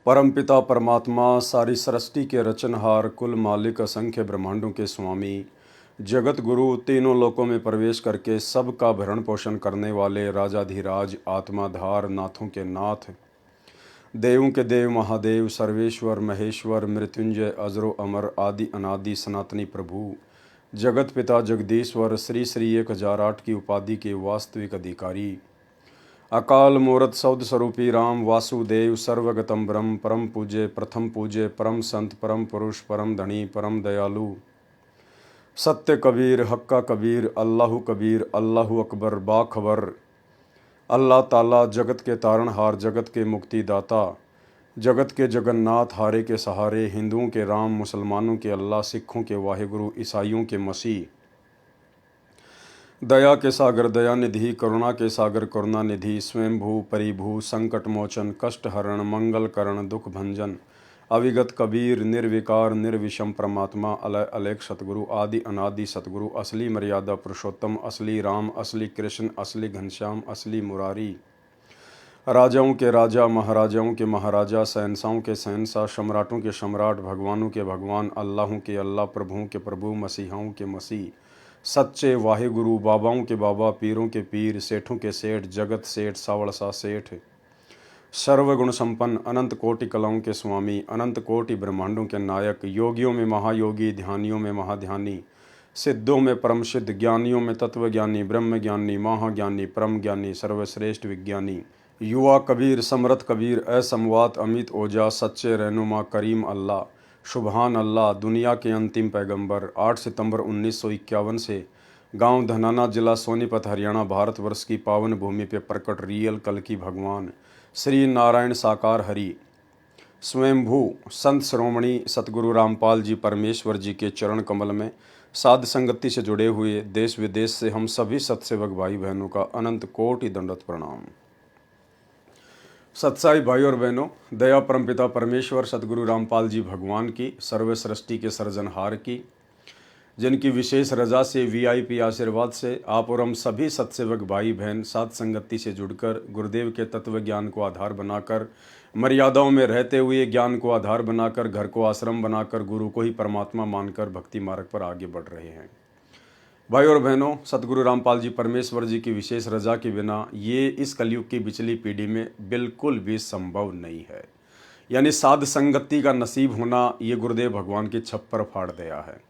परमपिता परमात्मा सारी सृष्टि के रचनहार, कुल मालिक, असंख्य ब्रह्मांडों के स्वामी, जगत गुरु, तीनों लोकों में प्रवेश करके सबका भरण पोषण करने वाले राजाधिराज, आत्माधार, नाथों के नाथ, देवों के देव, महादेव, सर्वेश्वर, महेश्वर, मृत्युंजय, अजरो अमर, आदि अनादि सनातनी प्रभु, जगत पिता जगदीश्वर, श्री श्री 1008 की उपाधि के वास्तविक अधिकारी, अकाल मूर्त सौद स्वरूपी राम वासुदेव, सर्वगतम ब्रह्म, परम पूज्य, प्रथम पूज्य, परम संत, परम पुरुष, परम धनी, परम दयालु, सत्य कबीर, हक्का कबीर, अल्लाहु कबीर, अल्लाहु अकबर, बाखबर, अल्लाह ताला, जगत के तारणहार, जगत के मुक्तिदाता, जगत के जगन्नाथ, हारे के सहारे, हिंदुओं के राम, मुसलमानों के अल्लाह, सिखों के वाहिगुरु, ईसाइयों के मसीह, दया के सागर दया निधि, करुणा के सागर करुणा निधि, स्वयंभू परिभू, संकट मोचन, कष्ट हरण, मंगल करण, दुख भंजन, अविगत कबीर, निर्विकार निर्विषम परमात्मा, अलय अलेख सतगुरु, आदि अनादि सतगुरु, असली मर्यादा पुरुषोत्तम, असली राम, असली कृष्ण, असली घनश्याम, असली मुरारी, राजाओं के राजा, महाराजाओं के महाराजा, शहंशाहों के शहंशाह, सम्राटों के सम्राट, भगवानों के भगवान, अल्लाहों के अल्लाह, प्रभुओं के प्रभु, मसीहाओं के मसीह, सच्चे वाहिगुरु, बाबाओं के बाबा, पीरों के पीर, सेठों के सेठ, जगत सेठ, सावड़सा सेठ, सर्वगुण संपन्न, अनंत कोटि कलाओं के स्वामी, अनंत कोटि ब्रह्मांडों के नायक, योगियों में महायोगी, ध्यानियों में महाध्यानी, सिद्धों में परम सिद्ध, ज्ञानियों में तत्वज्ञानी, ब्रह्म ज्ञानी, महाज्ञानी, परम ज्ञानी, सर्वश्रेष्ठ विज्ञानी, युवा कबीर, समरथ कबीर, असमवात अमित ओजा, सच्चे रहनुमा करीम अल्लाह, सुबहान अल्लाह, दुनिया के अंतिम पैगंबर, 8 सितंबर 1951 से गांव धनाना, जिला सोनीपत, हरियाणा, भारतवर्ष की पावन भूमि पे प्रकट रियल कल की भगवान श्री नारायण साकार हरि, स्वयंभू संत श्रोमणी सतगुरु रामपाल जी परमेश्वर जी के चरण कमल में साध संगति से जुड़े हुए देश विदेश से हम सभी सत्सेवक भाई बहनों का अनंत कोटि दंडवत प्रणाम। सत्साई भाई और बहनों, दया परमपिता परमेश्वर सतगुरु रामपाल जी भगवान की, सर्व सृष्टि के सर्जनहार की, जिनकी विशेष रजा से, वीआईपी आशीर्वाद से आप और हम सभी सत्सेवक भाई बहन साध संगति से जुड़कर गुरुदेव के तत्व ज्ञान को आधार बनाकर, मर्यादाओं में रहते हुए ज्ञान को आधार बनाकर, घर को आश्रम बनाकर, गुरु को ही परमात्मा मानकर भक्ति मार्ग पर आगे बढ़ रहे हैं। भाई और बहनों, सतगुरु रामपाल जी परमेश्वर जी की विशेष रजा के बिना ये इस कलयुग की पिछली पीढ़ी में बिल्कुल भी संभव नहीं है। यानी साध संगति का नसीब होना ये गुरुदेव भगवान की छप्पर फाड़ दया है।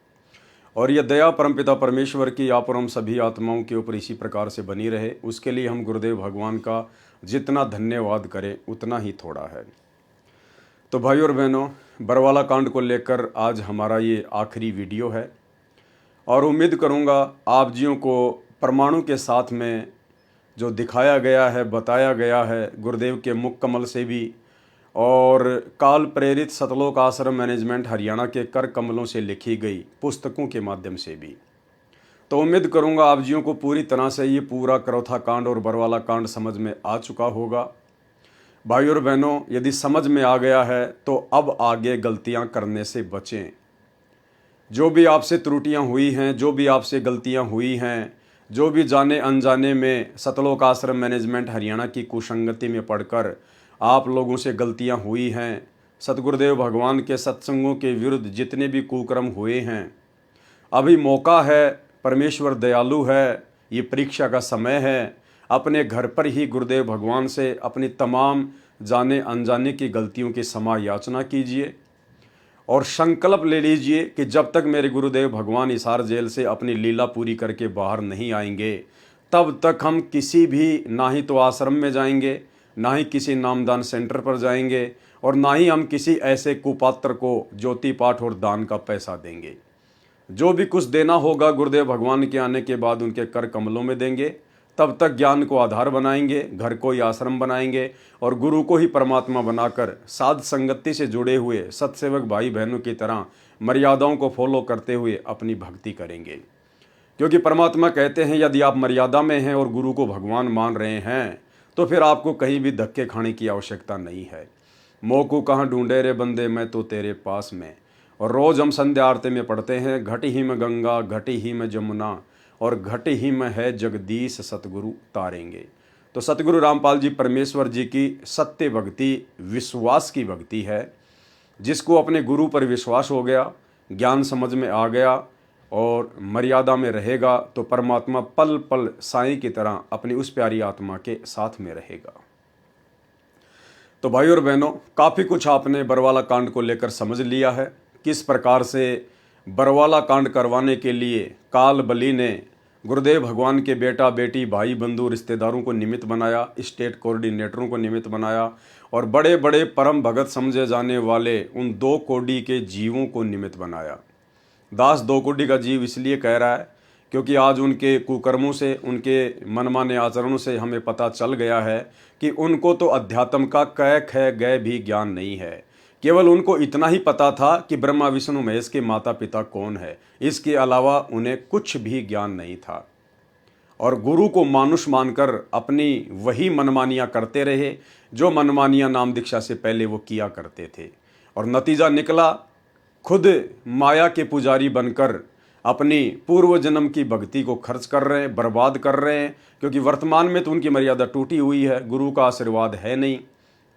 और यह दया परमपिता परमेश्वर की आप और हम सभी आत्माओं के ऊपर इसी प्रकार से बनी रहे, उसके लिए हम गुरुदेव भगवान का जितना धन्यवाद करें उतना ही थोड़ा है। तो भाई और बहनों, बरवाला कांड को लेकर आज हमारा ये आखिरी वीडियो है और उम्मीद करूँगा आप जियों को परमाणु के साथ में जो दिखाया गया है, बताया गया है गुरुदेव के मुख कमल से भी और काल प्रेरित सतलोक आश्रम मैनेजमेंट हरियाणा के कर कमलों से लिखी गई पुस्तकों के माध्यम से भी, तो उम्मीद करूंगा आप जियों को पूरी तरह से ये पूरा करौथा कांड और बरवाला कांड समझ में आ चुका होगा। भाई और बहनों, यदि समझ में आ गया है तो अब आगे गलतियां करने से बचें। जो भी आपसे त्रुटियां हुई हैं, जो भी आपसे गलतियां हुई हैं, जो भी जाने अनजाने में सतलोक आश्रम मैनेजमेंट हरियाणा की कुसंगति में पढ़कर आप लोगों से गलतियां हुई हैं, सतगुरुदेव भगवान के सत्संगों के विरुद्ध जितने भी कुकर्म हुए हैं, अभी मौका है, परमेश्वर दयालु है, ये परीक्षा का समय है। अपने घर पर ही गुरुदेव भगवान से अपनी तमाम जाने अनजाने की गलतियों की क्षमा याचना कीजिए और संकल्प ले लीजिए कि जब तक मेरे गुरुदेव भगवान हिसार जेल से अपनी लीला पूरी करके बाहर नहीं आएंगे, तब तक हम किसी भी, ना ही तो आश्रम में जाएंगे, ना ही किसी नामदान सेंटर पर जाएंगे और ना ही हम किसी ऐसे कुपात्र को ज्योति पाठ और दान का पैसा देंगे। जो भी कुछ देना होगा गुरुदेव भगवान के आने के बाद उनके कर कमलों में देंगे। तब तक ज्ञान को आधार बनाएंगे, घर को ही आश्रम बनाएंगे और गुरु को ही परमात्मा बनाकर साध संगति से जुड़े हुए सत्सेवक भाई बहनों की तरह मर्यादाओं को फॉलो करते हुए अपनी भक्ति करेंगे। क्योंकि परमात्मा कहते हैं यदि आप मर्यादा में हैं और गुरु को भगवान मान रहे हैं तो फिर आपको कहीं भी धक्के खाने की आवश्यकता नहीं है। मोकू कहाँ ढूंढे रे बंदे, मैं तो तेरे पास में। और रोज़ हम संध्या आरती में पढ़ते हैं, घट ही में गंगा, घट ही में जमुना और घट ही में है जगदीश सतगुरु तारेंगे। तो सतगुरु रामपाल जी परमेश्वर जी की सत्य भक्ति विश्वास की भक्ति है। जिसको अपने गुरु पर विश्वास हो गया, ज्ञान समझ में आ गया और मर्यादा में रहेगा, तो परमात्मा पल पल साईं की तरह अपनी उस प्यारी आत्मा के साथ में रहेगा। तो भाई और बहनों, काफ़ी कुछ आपने बरवाला कांड को लेकर समझ लिया है। किस प्रकार से बरवाला कांड करवाने के लिए काल बली ने गुरुदेव भगवान के बेटा बेटी भाई बंधु रिश्तेदारों को निमित्त बनाया, स्टेट कोऑर्डिनेटरों को निमित्त बनाया और बड़े बड़े परम भगत समझे जाने वाले उन 2 कोटि के जीवों को निमित्त बनाया। दास 2 कोटि का जीव इसलिए कह रहा है क्योंकि आज उनके कुकर्मों से, उनके मनमाने आचरणों से हमें पता चल गया है कि उनको तो अध्यात्म का क ख ग भी ज्ञान नहीं है। केवल उनको इतना ही पता था कि ब्रह्मा विष्णु महेश के माता पिता कौन है, इसके अलावा उन्हें कुछ भी ज्ञान नहीं था। और गुरु को मानुष मानकर अपनी वही मनमानियाँ करते रहे जो मनमानियाँ नाम दीक्षा से पहले वो किया करते थे। और नतीजा निकला, खुद माया के पुजारी बनकर अपनी पूर्व जन्म की भक्ति को खर्च कर रहे हैं, बर्बाद कर रहे हैं। क्योंकि वर्तमान में तो उनकी मर्यादा टूटी हुई है, गुरु का आशीर्वाद है नहीं,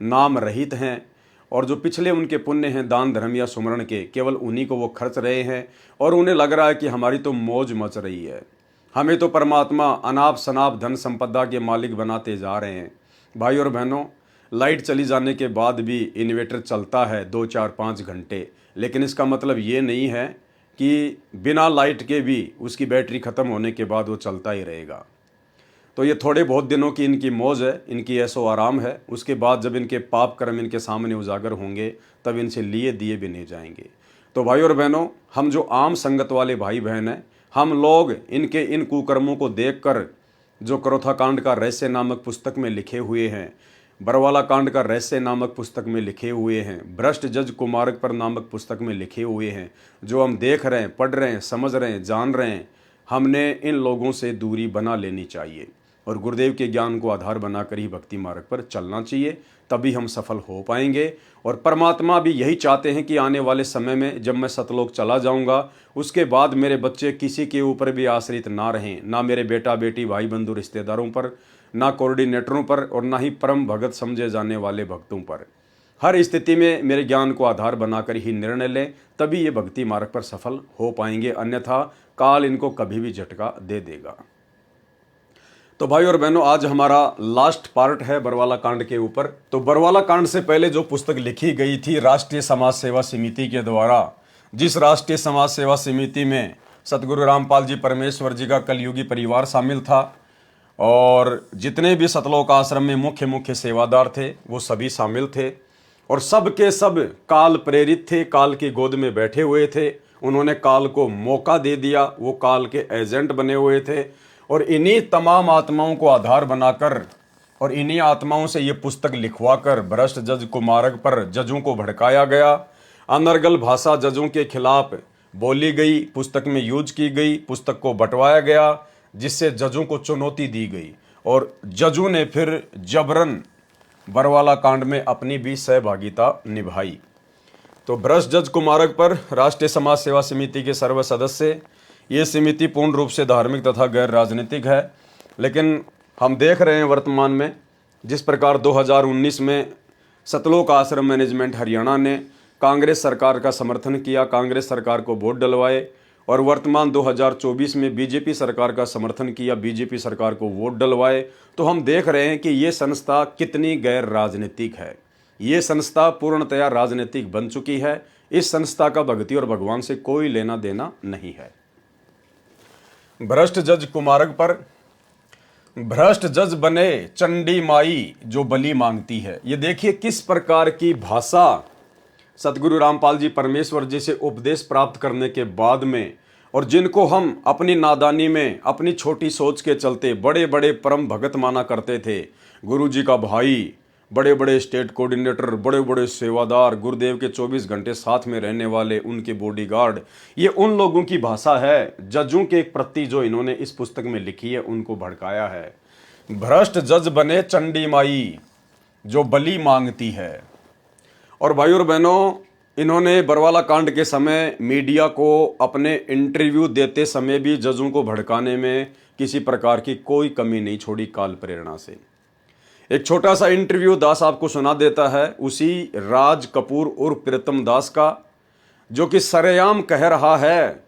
नाम रहित हैं। और जो पिछले उनके पुण्य हैं दान धर्म या सुमरण के, केवल उन्हीं को वो खर्च रहे हैं। और उन्हें लग रहा है कि हमारी तो मौज मच रही है, हमें तो परमात्मा अनाप शनाप धन संपदा के मालिक बनाते जा रहे हैं। भाई और बहनों, लाइट चली जाने के बाद भी इन्वर्टर चलता है 2, 4, 5 घंटे, लेकिन इसका मतलब ये नहीं है कि बिना लाइट के भी उसकी बैटरी ख़त्म होने के बाद वो चलता ही रहेगा। तो ये थोड़े बहुत दिनों की इनकी मौज है, इनकी ऐसो आराम है। उसके बाद जब इनके पाप कर्म इनके सामने उजागर होंगे तब इनसे लिए दिए भी नहीं जाएंगे। तो भाई और बहनों, हम जो आम संगत वाले भाई बहन हैं, हम लोग इनके इन कुकर्मों को देखकर जो करोथा कांड का रहस्य नामक पुस्तक में लिखे हुए हैं, बरवाला कांड का रहस्य नामक पुस्तक में लिखे हुए हैं, भ्रष्ट जज कुमारक पर नामक पुस्तक में लिखे हुए हैं, जो हम देख रहे हैं, पढ़ रहे हैं, समझ रहे हैं, जान रहे हैं, हमने इन लोगों से दूरी बना लेनी चाहिए और गुरुदेव के ज्ञान को आधार बनाकर ही भक्ति मार्ग पर चलना चाहिए। तभी हम सफल हो पाएंगे। और परमात्मा भी यही चाहते हैं कि आने वाले समय में जब मैं सतलोक चला जाऊंगा, उसके बाद मेरे बच्चे किसी के ऊपर भी आश्रित ना रहें, ना मेरे बेटा बेटी भाई बंधु रिश्तेदारों पर, ना कोऑर्डिनेटरों पर और ना ही परम भगत समझे जाने वाले भक्तों पर। हर स्थिति में मेरे ज्ञान को आधार बनाकर ही निर्णय लें, तभी ये भक्ति मार्ग पर सफल हो पाएंगे, अन्यथा काल इनको कभी भी झटका दे देगा। तो भाई और बहनों, आज हमारा लास्ट पार्ट है बरवाला कांड के ऊपर। तो बरवाला कांड से पहले जो पुस्तक लिखी गई थी राष्ट्रीय समाज सेवा समिति के द्वारा, जिस राष्ट्रीय समाज सेवा समिति में सतगुरु रामपाल जी परमेश्वर जी का कलयुगी परिवार शामिल था और जितने भी सतलोक आश्रम में मुख्य सेवादार थे वो सभी शामिल थे और सब के सब काल प्रेरित थे, काल की गोद में बैठे हुए थे। उन्होंने काल को मौका दे दिया, वो काल के एजेंट बने हुए थे और इन्हीं तमाम आत्माओं को आधार बनाकर और इन्हीं आत्माओं से ये पुस्तक लिखवाकर भ्रष्ट जज कुमारक पर जजों को भड़काया गया। अनर्गल भाषा जजों के खिलाफ बोली गई, पुस्तक में यूज की गई, पुस्तक को बंटवाया गया, जिससे जजों को चुनौती दी गई और जजों ने फिर जबरन बरवाला कांड में अपनी भी सहभागिता निभाई। तो भ्रष्ट जज कुमारक पर राष्ट्रीय समाज सेवा समिति के सर्व सदस्य, ये समिति पूर्ण रूप से धार्मिक तथा गैर राजनीतिक है। लेकिन हम देख रहे हैं वर्तमान में जिस प्रकार 2019 में सतलोक आश्रम मैनेजमेंट हरियाणा ने कांग्रेस सरकार का समर्थन किया, कांग्रेस सरकार को वोट डलवाए और वर्तमान 2024 में बीजेपी सरकार का समर्थन किया, बीजेपी सरकार को वोट डलवाए। तो हम देख रहे हैं कि ये संस्था कितनी गैर राजनीतिक है। ये संस्था पूर्णतया राजनीतिक बन चुकी है। इस संस्था का भक्ति और भगवान से कोई लेना देना नहीं है। भ्रष्ट जज कुमारक पर भ्रष्ट जज बने चंडी माई जो बलि मांगती है। ये देखिए किस प्रकार की भाषा सतगुरु रामपाल जी परमेश्वर जी से उपदेश प्राप्त करने के बाद में, और जिनको हम अपनी नादानी में अपनी छोटी सोच के चलते बड़े बड़े परम भगत माना करते थे, गुरु जी का भाई, बड़े बड़े स्टेट कोऑर्डिनेटर, बड़े बड़े सेवादार, गुरुदेव के 24 घंटे साथ में रहने वाले उनके बॉडीगार्ड, ये उन लोगों की भाषा है जजों के प्रति जो इन्होंने इस पुस्तक में लिखी है, उनको भड़काया है। भ्रष्ट जज बने चंडी माई जो बलि मांगती है। और भाई और बहनों, इन्होंने बरवाला कांड के समय मीडिया को अपने इंटरव्यू देते समय भी जजों को भड़काने में किसी प्रकार की कोई कमी नहीं छोड़ी काल प्रेरणा से। एक छोटा सा इंटरव्यू दास आपको सुना देता है उसी राज कपूर उर्फ प्रीतम दास का, जो कि सरेआम कह रहा है,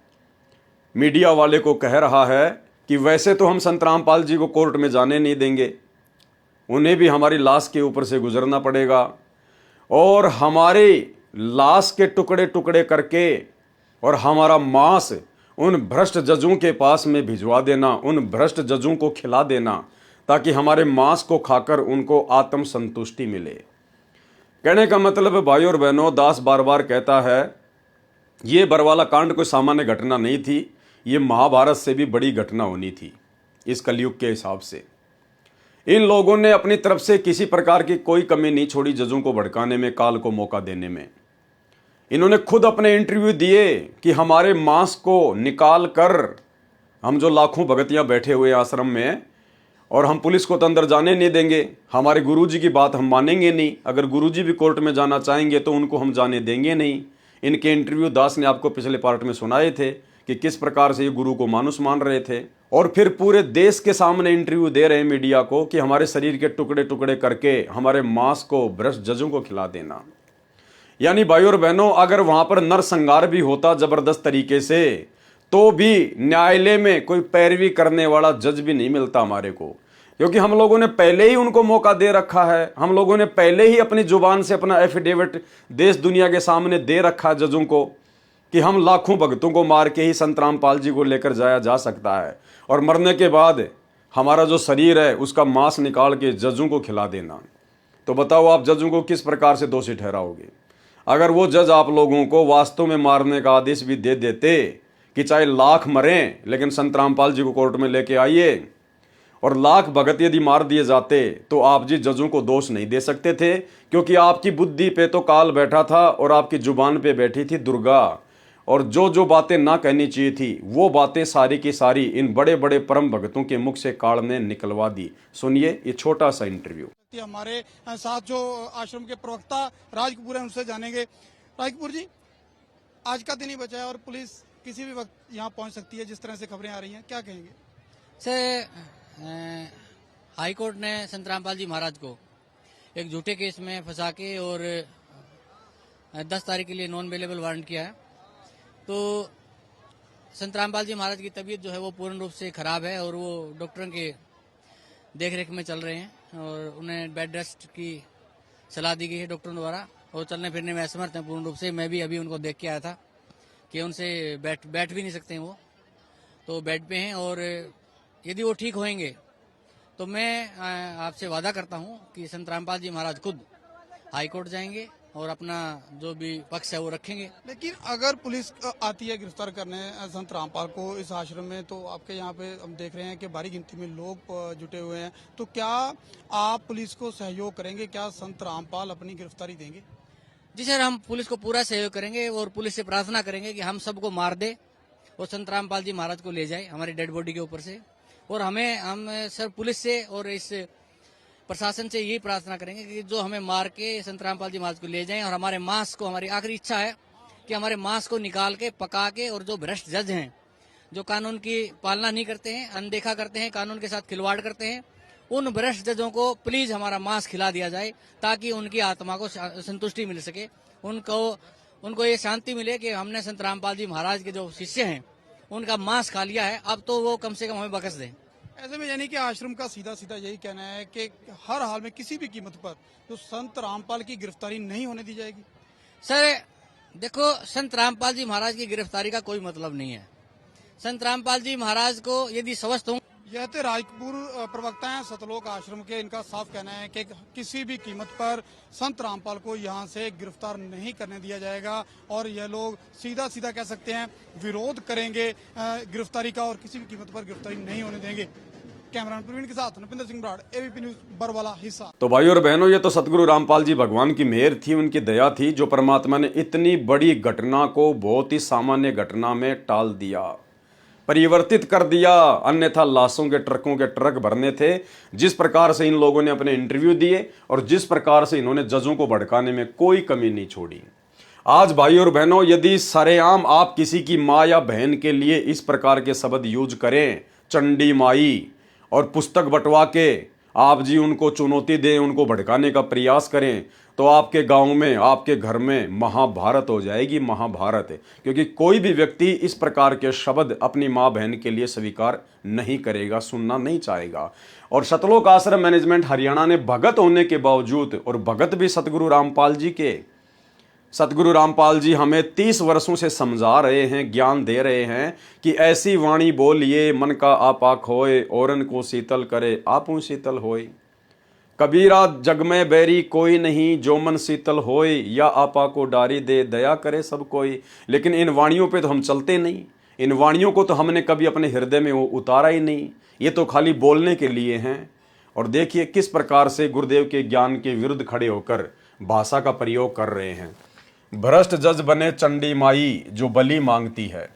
मीडिया वाले को कह रहा है कि वैसे तो हम संत रामपाल जी को कोर्ट में जाने नहीं देंगे, उन्हें भी हमारी लाश के ऊपर से गुजरना पड़ेगा और हमारी लाश के टुकड़े टुकड़े करके और हमारा मांस उन भ्रष्ट जजों के पास में भिजवा देना, उन भ्रष्ट जजों को खिला देना, ताकि हमारे मांस को खाकर उनको आत्म संतुष्टि मिले। कहने का मतलब भाई और बहनों, दास बार बार कहता है ये बरवाला कांड कोई सामान्य घटना नहीं थी, ये महाभारत से भी बड़ी घटना होनी थी इस कलयुग के हिसाब से। इन लोगों ने अपनी तरफ से किसी प्रकार की कोई कमी नहीं छोड़ी जजों को भड़काने में, काल को मौका देने में। इन्होंने खुद अपने इंटरव्यू दिए कि हमारे मांस को निकाल कर, हम जो लाखों भगतियां बैठे हुए आश्रम में, और हम पुलिस को तो अंदर जाने नहीं देंगे, हमारे गुरुजी की बात हम मानेंगे नहीं, अगर गुरुजी भी कोर्ट में जाना चाहेंगे तो उनको हम जाने देंगे नहीं। इनके इंटरव्यू दास ने आपको पिछले पार्ट में सुनाए थे कि किस प्रकार से ये गुरु को मानुस मान रहे थे, और फिर पूरे देश के सामने इंटरव्यू दे रहे हैं मीडिया को कि हमारे शरीर के टुकड़े टुकड़े करके हमारे मांस को भ्रष्ट जजों को खिला देना। यानी भाई और बहनों, अगर वहां पर नरसंहार भी होता जबरदस्त तरीके से, तो भी न्यायालय में कोई पैरवी करने वाला जज भी नहीं मिलता हमारे को, क्योंकि हम लोगों ने पहले ही उनको मौका दे रखा है। हम लोगों ने पहले ही अपनी जुबान से अपना एफिडेविट देश दुनिया के सामने दे रखा जजों को कि हम लाखों भक्तों को मार के ही संत रामपाल जी को लेकर जाया जा सकता है, और मरने के बाद हमारा जो शरीर है उसका मांस निकाल के जजों को खिला देना। तो बताओ आप जजों को किस प्रकार से दोषी ठहराओगे? अगर वो जज आप लोगों को वास्तव में मारने का आदेश भी दे देते कि चाहे लाख मरें लेकिन संत रामपाल जी को कोर्ट में लेके आइए, और लाख भगत यदि मार दिए जाते, तो आप जी जजों को दोष नहीं दे सकते थे, क्योंकि आपकी बुद्धि पे तो काल बैठा था और आपकी जुबान पे बैठी थी दुर्गा, और जो बातें ना कहनी चाहिए थी वो बातें सारी की सारी इन बड़े बड़े परम भक्तों के मुख से काल ने निकलवा दी। सुनिए ये छोटा सा इंटरव्यू। हमारे साथ जो आश्रम के प्रवक्ता राज कपूर हैं उनसे जानेंगे। राज कपूर जी, आज का दिन ही बचा है और पुलिस किसी भी वक्त यहाँ पहुँच सकती है, जिस तरह से खबरें आ रही हैं, क्या कहेंगे? सर, हाई कोर्ट ने संत रामपाल जी महाराज को एक झूठे केस में फंसा के और 10 तारीख के लिए नॉन अवेलेबल वारंट किया है। तो संत रामपाल जी महाराज की तबीयत जो है वो पूर्ण रूप से खराब है और वो डॉक्टरों के देखरेख में चल रहे हैं और उन्हें बेड रेस्ट की सलाह दी गई है डॉक्टरों द्वारा, और चलने फिरने में असमर्थ हैं पूर्ण रूप से। मैं भी अभी उनको देख के आया था कि उनसे बैठ भी नहीं सकते हैं, वो तो बेड पे हैं, और यदि वो ठीक होंगे तो मैं आपसे वादा करता हूं कि संत रामपाल जी महाराज खुद हाई कोर्ट जाएंगे और अपना जो भी पक्ष है वो रखेंगे। लेकिन अगर पुलिस आती है गिरफ्तार करने संत रामपाल को इस आश्रम में, तो आपके यहाँ पे हम देख रहे हैं कि भारी गिनती में लोग जुटे हुए हैं, तो क्या आप पुलिस को सहयोग करेंगे? क्या संत रामपाल अपनी गिरफ्तारी देंगे? जी सर, हम पुलिस को पूरा सहयोग करेंगे और पुलिस से प्रार्थना करेंगे कि हम सबको मार दे और संत रामपाल जी महाराज को ले जाए हमारी डेड बॉडी के ऊपर से। और हम सर पुलिस से और इस प्रशासन से यही प्रार्थना करेंगे कि जो हमें मार के संत रामपाल जी महाराज को ले जाएं, और हमारे मांस को, हमारी आखिरी इच्छा है कि हमारे मांस को निकाल के पका के, और जो भ्रष्ट जज हैं जो कानून की पालना नहीं करते हैं, अनदेखा करते हैं, कानून के साथ खिलवाड़ करते हैं, उन भ्रष्ट जजों को प्लीज हमारा मांस खिला दिया जाए, ताकि उनकी आत्मा को संतुष्टि मिल सके, उनको ये शांति मिले कि हमने संत रामपाल जी महाराज के जो शिष्य हैं उनका मांस खा लिया है, अब तो वो कम से कम हमें बख्श दें। ऐसे में यानी कि आश्रम का सीधा सीधा यही कहना है कि हर हाल में किसी भी कीमत पर तो संत रामपाल की गिरफ्तारी नहीं होने दी जाएगी। सर देखो, संत रामपाल जी महाराज की गिरफ्तारी का कोई मतलब नहीं है। संत रामपाल जी महाराज को यदि स्वस्थ हों। यह थे राज कपूर, प्रवक्ता हैं सतलोक आश्रम के। इनका साफ कहना है कि किसी भी कीमत पर संत रामपाल को यहां से गिरफ्तार नहीं करने दिया जाएगा, और यह लोग सीधा सीधा कह सकते हैं विरोध करेंगे गिरफ्तारी का, और किसी भी कीमत पर गिरफ्तारी नहीं होने देंगे। कैमरामैन प्रवीण के साथ नपिंदर सिंह बराड़, एबीपी न्यूज, बरवाला हिस्सा। तो भाई और बहनों, ये तो सतगुरु रामपाल जी भगवान की मेहर थी, उनकी दया थी, जो परमात्मा ने इतनी बड़ी घटना को बहुत ही सामान्य घटना में टाल दिया, परिवर्तित कर दिया। अन्यथा लाशों के ट्रक भरने थे। जिस प्रकार से इन लोगों ने अपने इंटरव्यू दिए और जिस प्रकार से इन्होंने जजों को भड़काने में कोई कमी नहीं छोड़ी। आज भाई और बहनों, यदि सरेआम आप किसी की माँ या बहन के लिए इस प्रकार के शब्द यूज करें, चंडी माई, और पुस्तक बंटवा के आप जी उनको चुनौती दें, उनको भड़काने का प्रयास करें, तो आपके गांव में, आपके घर में महाभारत हो जाएगी, महाभारत। क्योंकि कोई भी व्यक्ति इस प्रकार के शब्द अपनी माँ बहन के लिए स्वीकार नहीं करेगा, सुनना नहीं चाहेगा। और सतलोक आश्रम मैनेजमेंट हरियाणा ने भगत होने के बावजूद, और भगत भी सतगुरु रामपाल जी के, सतगुरु रामपाल जी हमें 30 वर्षों से समझा रहे हैं, ज्ञान दे रहे हैं कि ऐसी वाणी बोलिए मन का आपा खोए, औरन को शीतल करे आपू शीतल होए। कबीरा जग में बैरी कोई नहीं, जो मन शीतल होए, या आपा को डारी दे दया करे सब कोई। लेकिन इन वाणियों पे तो हम चलते नहीं, इन वाणियों को तो हमने कभी अपने हृदय में उतारा ही नहीं, ये तो खाली बोलने के लिए हैं। और देखिए किस प्रकार से गुरुदेव के ज्ञान के विरुद्ध खड़े होकर भाषा का प्रयोग कर रहे हैं। भ्रष्ट जज बने चंडी माई जो बलि मांगती है।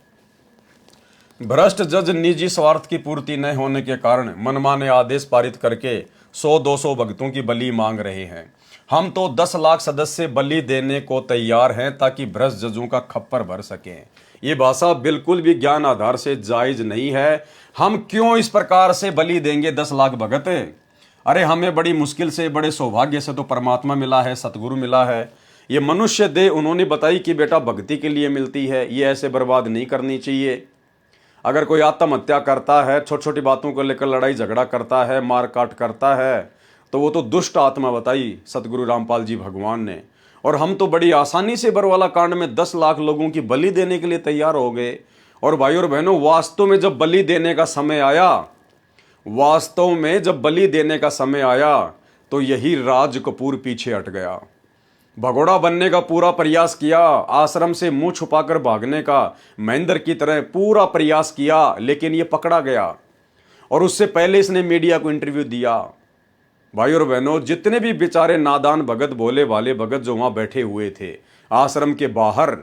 भ्रष्ट जज निजी स्वार्थ की पूर्ति न होने के कारण मनमाने आदेश पारित करके 100-200 भक्तों की बलि मांग रहे हैं। हम तो 10 लाख सदस्य बलि देने को तैयार हैं ताकि भ्रष्ट जजों का खप्पर भर सकें। ये भाषा बिल्कुल भी ज्ञान आधार से जायज नहीं है। हम क्यों इस प्रकार से बलि देंगे 10 लाख भगत? अरे हमें बड़ी मुश्किल से, बड़े सौभाग्य से तो परमात्मा मिला है, सतगुरु मिला है। ये मनुष्य देह उन्होंने बताई कि बेटा भक्ति के लिए मिलती है, ये ऐसे बर्बाद नहीं करनी चाहिए। अगर कोई आत्महत्या करता है, छोटी छोटी बातों को लेकर लड़ाई झगड़ा करता है, मार काट करता है, तो वो तो दुष्ट आत्मा बताई सतगुरु रामपाल जी भगवान ने। और हम तो बड़ी आसानी से बरवाला कांड में 10 लाख लोगों की बलि देने के लिए तैयार हो गए। और भाई और बहनों, वास्तव में जब बलि देने का समय आया, वास्तव में जब बलि देने का समय आया, तो यही राज कपूर पीछे हट गया। भगोड़ा बनने का पूरा प्रयास किया, आश्रम से मुंह छुपाकर भागने का महेंद्र की तरह पूरा प्रयास किया, लेकिन ये पकड़ा गया। और उससे पहले इसने मीडिया को इंटरव्यू दिया। भाई और बहनों, जितने भी बेचारे नादान भगत, भोले भाले भगत जो वहां बैठे हुए थे, आश्रम के बाहर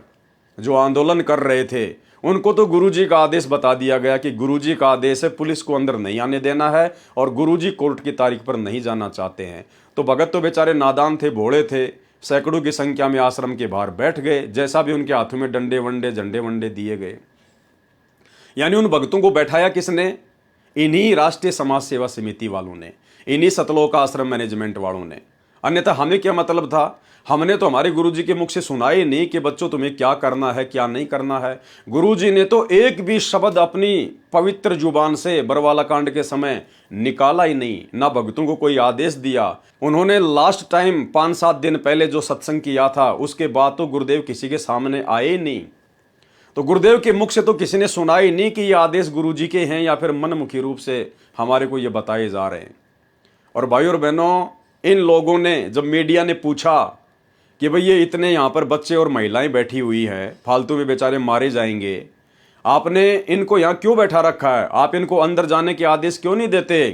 जो आंदोलन कर रहे थे, उनको तो गुरुजी का आदेश बता दिया गया कि गुरुजी का आदेश है, पुलिस को अंदर नहीं आने देना है, और गुरुजी कोर्ट की तारीख पर नहीं जाना चाहते हैं। तो भगत तो बेचारे नादान थे, भोले थे, सैकड़ों की संख्या में आश्रम के बाहर बैठ गए, जैसा भी उनके हाथों में डंडे वंडे, झंडे वंडे दिए गए। यानी उन भक्तों को बैठाया किसने? इन्हीं राष्ट्रीय समाज सेवा समिति वालों ने, इन्हीं सतलोक आश्रम मैनेजमेंट वालों ने। अन्यथा हमें क्या मतलब था? हमने तो हमारे गुरुजी के मुख से सुना ही नहीं कि बच्चों तुम्हें क्या करना है, क्या नहीं करना है। गुरुजी ने तो एक भी शब्द अपनी पवित्र जुबान से बरवाला कांड के समय निकाला ही नहीं, ना भक्तों को कोई आदेश दिया। उन्होंने लास्ट टाइम 5-7 दिन पहले जो सत्संग किया था, उसके बाद तो गुरुदेव किसी के सामने आए ही नहीं। तो गुरुदेव के मुख से तो किसी ने सुना ही नहीं कि ये आदेश गुरुजी के हैं या फिर मनमुखी रूप से हमारे को ये बताए जा रहे हैं। और भाई और बहनों, इन लोगों ने, जब मीडिया ने पूछा कि भाई ये इतने यहाँ पर बच्चे और महिलाएं बैठी हुई हैं, फालतू में बेचारे मारे जाएंगे, आपने इनको यहाँ क्यों बैठा रखा है, आप इनको अंदर जाने के आदेश क्यों नहीं देते?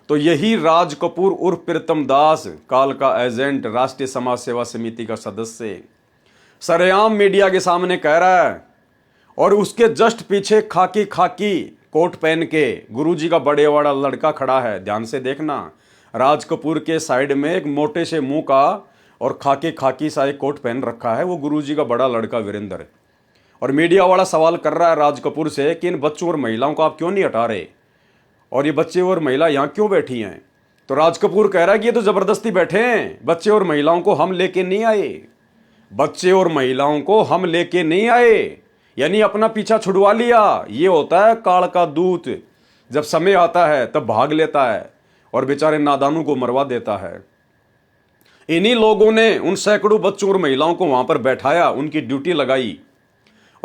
तो यही राज कपूर उर्फ प्रीतम दास, काल का एजेंट, राष्ट्रीय समाज सेवा समिति का सदस्य, सरेआम मीडिया के सामने कह रहा है। और उसके जस्ट पीछे खाकी कोट पहन के गुरुजी का बड़े वाला लड़का खड़ा है, ध्यान से देखना। राज कपूर के साइड में एक मोटे से मुंह का और खाकी सा एक कोट पहन रखा है, वो गुरुजी का बड़ा लड़का वीरेंद्र। और मीडिया वाला सवाल कर रहा है राज कपूर से कि इन बच्चों और महिलाओं को आप क्यों नहीं हटा रहे, और ये बच्चे और महिला यहाँ क्यों बैठी हैं? तो राज कपूर कह रहा है कि ये तो जबरदस्ती बैठे हैं, बच्चे और महिलाओं को हम लेके नहीं आए, बच्चे और महिलाओं को हम लेके नहीं आए, यानी अपना पीछा छुड़वा लिया। ये होता है काल का दूत, जब समय आता है तब भाग लेता है और बेचारे नादानों को मरवा देता है। इन्हीं लोगों ने उन सैकड़ों बच्चों और महिलाओं को वहां पर बैठाया, उनकी ड्यूटी लगाई।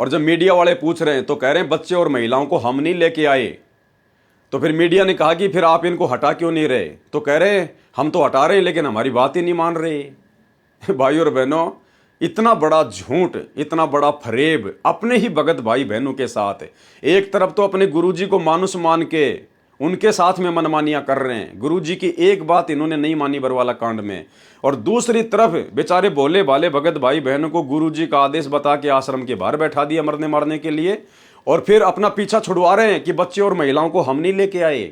और जब मीडिया वाले पूछ रहे हैं तो कह रहे हैं बच्चे और महिलाओं को हम नहीं लेके आए। तो फिर मीडिया ने कहा कि फिर आप इनको हटा क्यों नहीं रहे? तो कह रहे हम तो हटा रहे हैं लेकिन हमारी बात ही नहीं मान रहे। भाई और बहनों, इतना बड़ा झूठ, इतना बड़ा फरेब अपने ही भगत भाई बहनों के साथ। एक तरफ तो अपने गुरुजी को मानुस मान के उनके साथ में मनमानियां कर रहे हैं, गुरुजी की एक बात इन्होंने नहीं मानी बरवाला कांड में, और दूसरी तरफ बेचारे भोले भाले भगत भाई बहनों को गुरुजी का आदेश बता के आश्रम के बाहर बैठा दिया मरने मारने के लिए, और फिर अपना पीछा छुड़वा रहे हैं कि बच्चे और महिलाओं को हम नहीं लेके आए,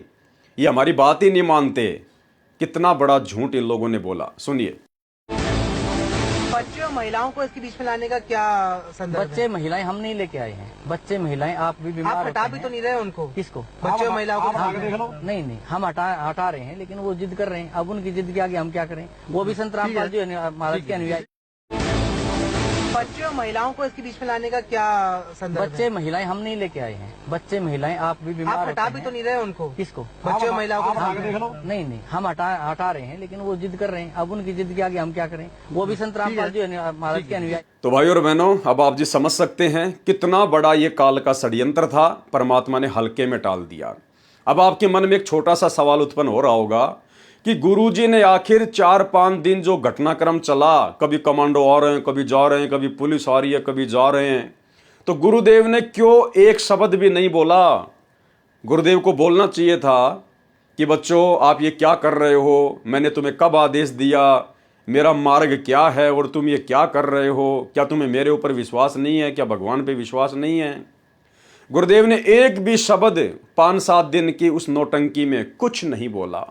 ये हमारी बात ही नहीं मानते। कितना बड़ा झूठ इन लोगों ने बोला, सुनिए। बच्चों महिलाओं को इसके बीच में लाने का क्या संदर्भ बच्चे है? महिलाएं हम नहीं लेके आए हैं, बच्चे महिलाएं आप भी बीमार आप हटा होते भी हैं। तो नहीं रहे उनको, किसको? बच्चे और महिलाओं को नहीं नहीं, हम हटा रहे हैं, लेकिन वो जिद कर रहे हैं। अब उनकी जिद के आगे हम क्या करें? वो भी संत रामपाल जी महाराज के अनुयायी। बच्चे और महिलाओं को इसके बीच में लाने का क्या संदर्भ बच्चे है? महिलाएं हम नहीं लेके आए हैं, बच्चे महिलाएं आप भी बीमार आप हटा होते भी हैं। तो नहीं रहे उनको, किसको? बच्चे और महिलाओं को नहीं नहीं, हम हटा रहे हैं, लेकिन वो जिद कर रहे हैं। अब उनकी जिद के आगे हम क्या करें? वो भी संत रामपाल जी महाराज के अनुयायी। तो भाई और बहनों, अब आप जी समझ सकते हैं कितना बड़ा ये काल का षड्यंत्र था, परमात्मा ने हल्के में टाल दिया। अब आपके मन में एक छोटा सा सवाल उत्पन्न हो रहा होगा कि गुरुजी ने आखिर 4-5 दिन जो घटनाक्रम चला, कभी कमांडो आ रहे हैं, कभी जा रहे हैं, कभी पुलिस आ रही है, कभी जा रहे हैं, तो गुरुदेव ने क्यों एक शब्द भी नहीं बोला? गुरुदेव को बोलना चाहिए था कि बच्चों आप ये क्या कर रहे हो, मैंने तुम्हें कब आदेश दिया, मेरा मार्ग क्या है और तुम ये क्या कर रहे हो? क्या तुम्हें मेरे ऊपर विश्वास नहीं है? क्या भगवान पे विश्वास नहीं है? गुरुदेव ने एक भी शब्द 5-7 दिन की उस नौटंकी में कुछ नहीं बोला।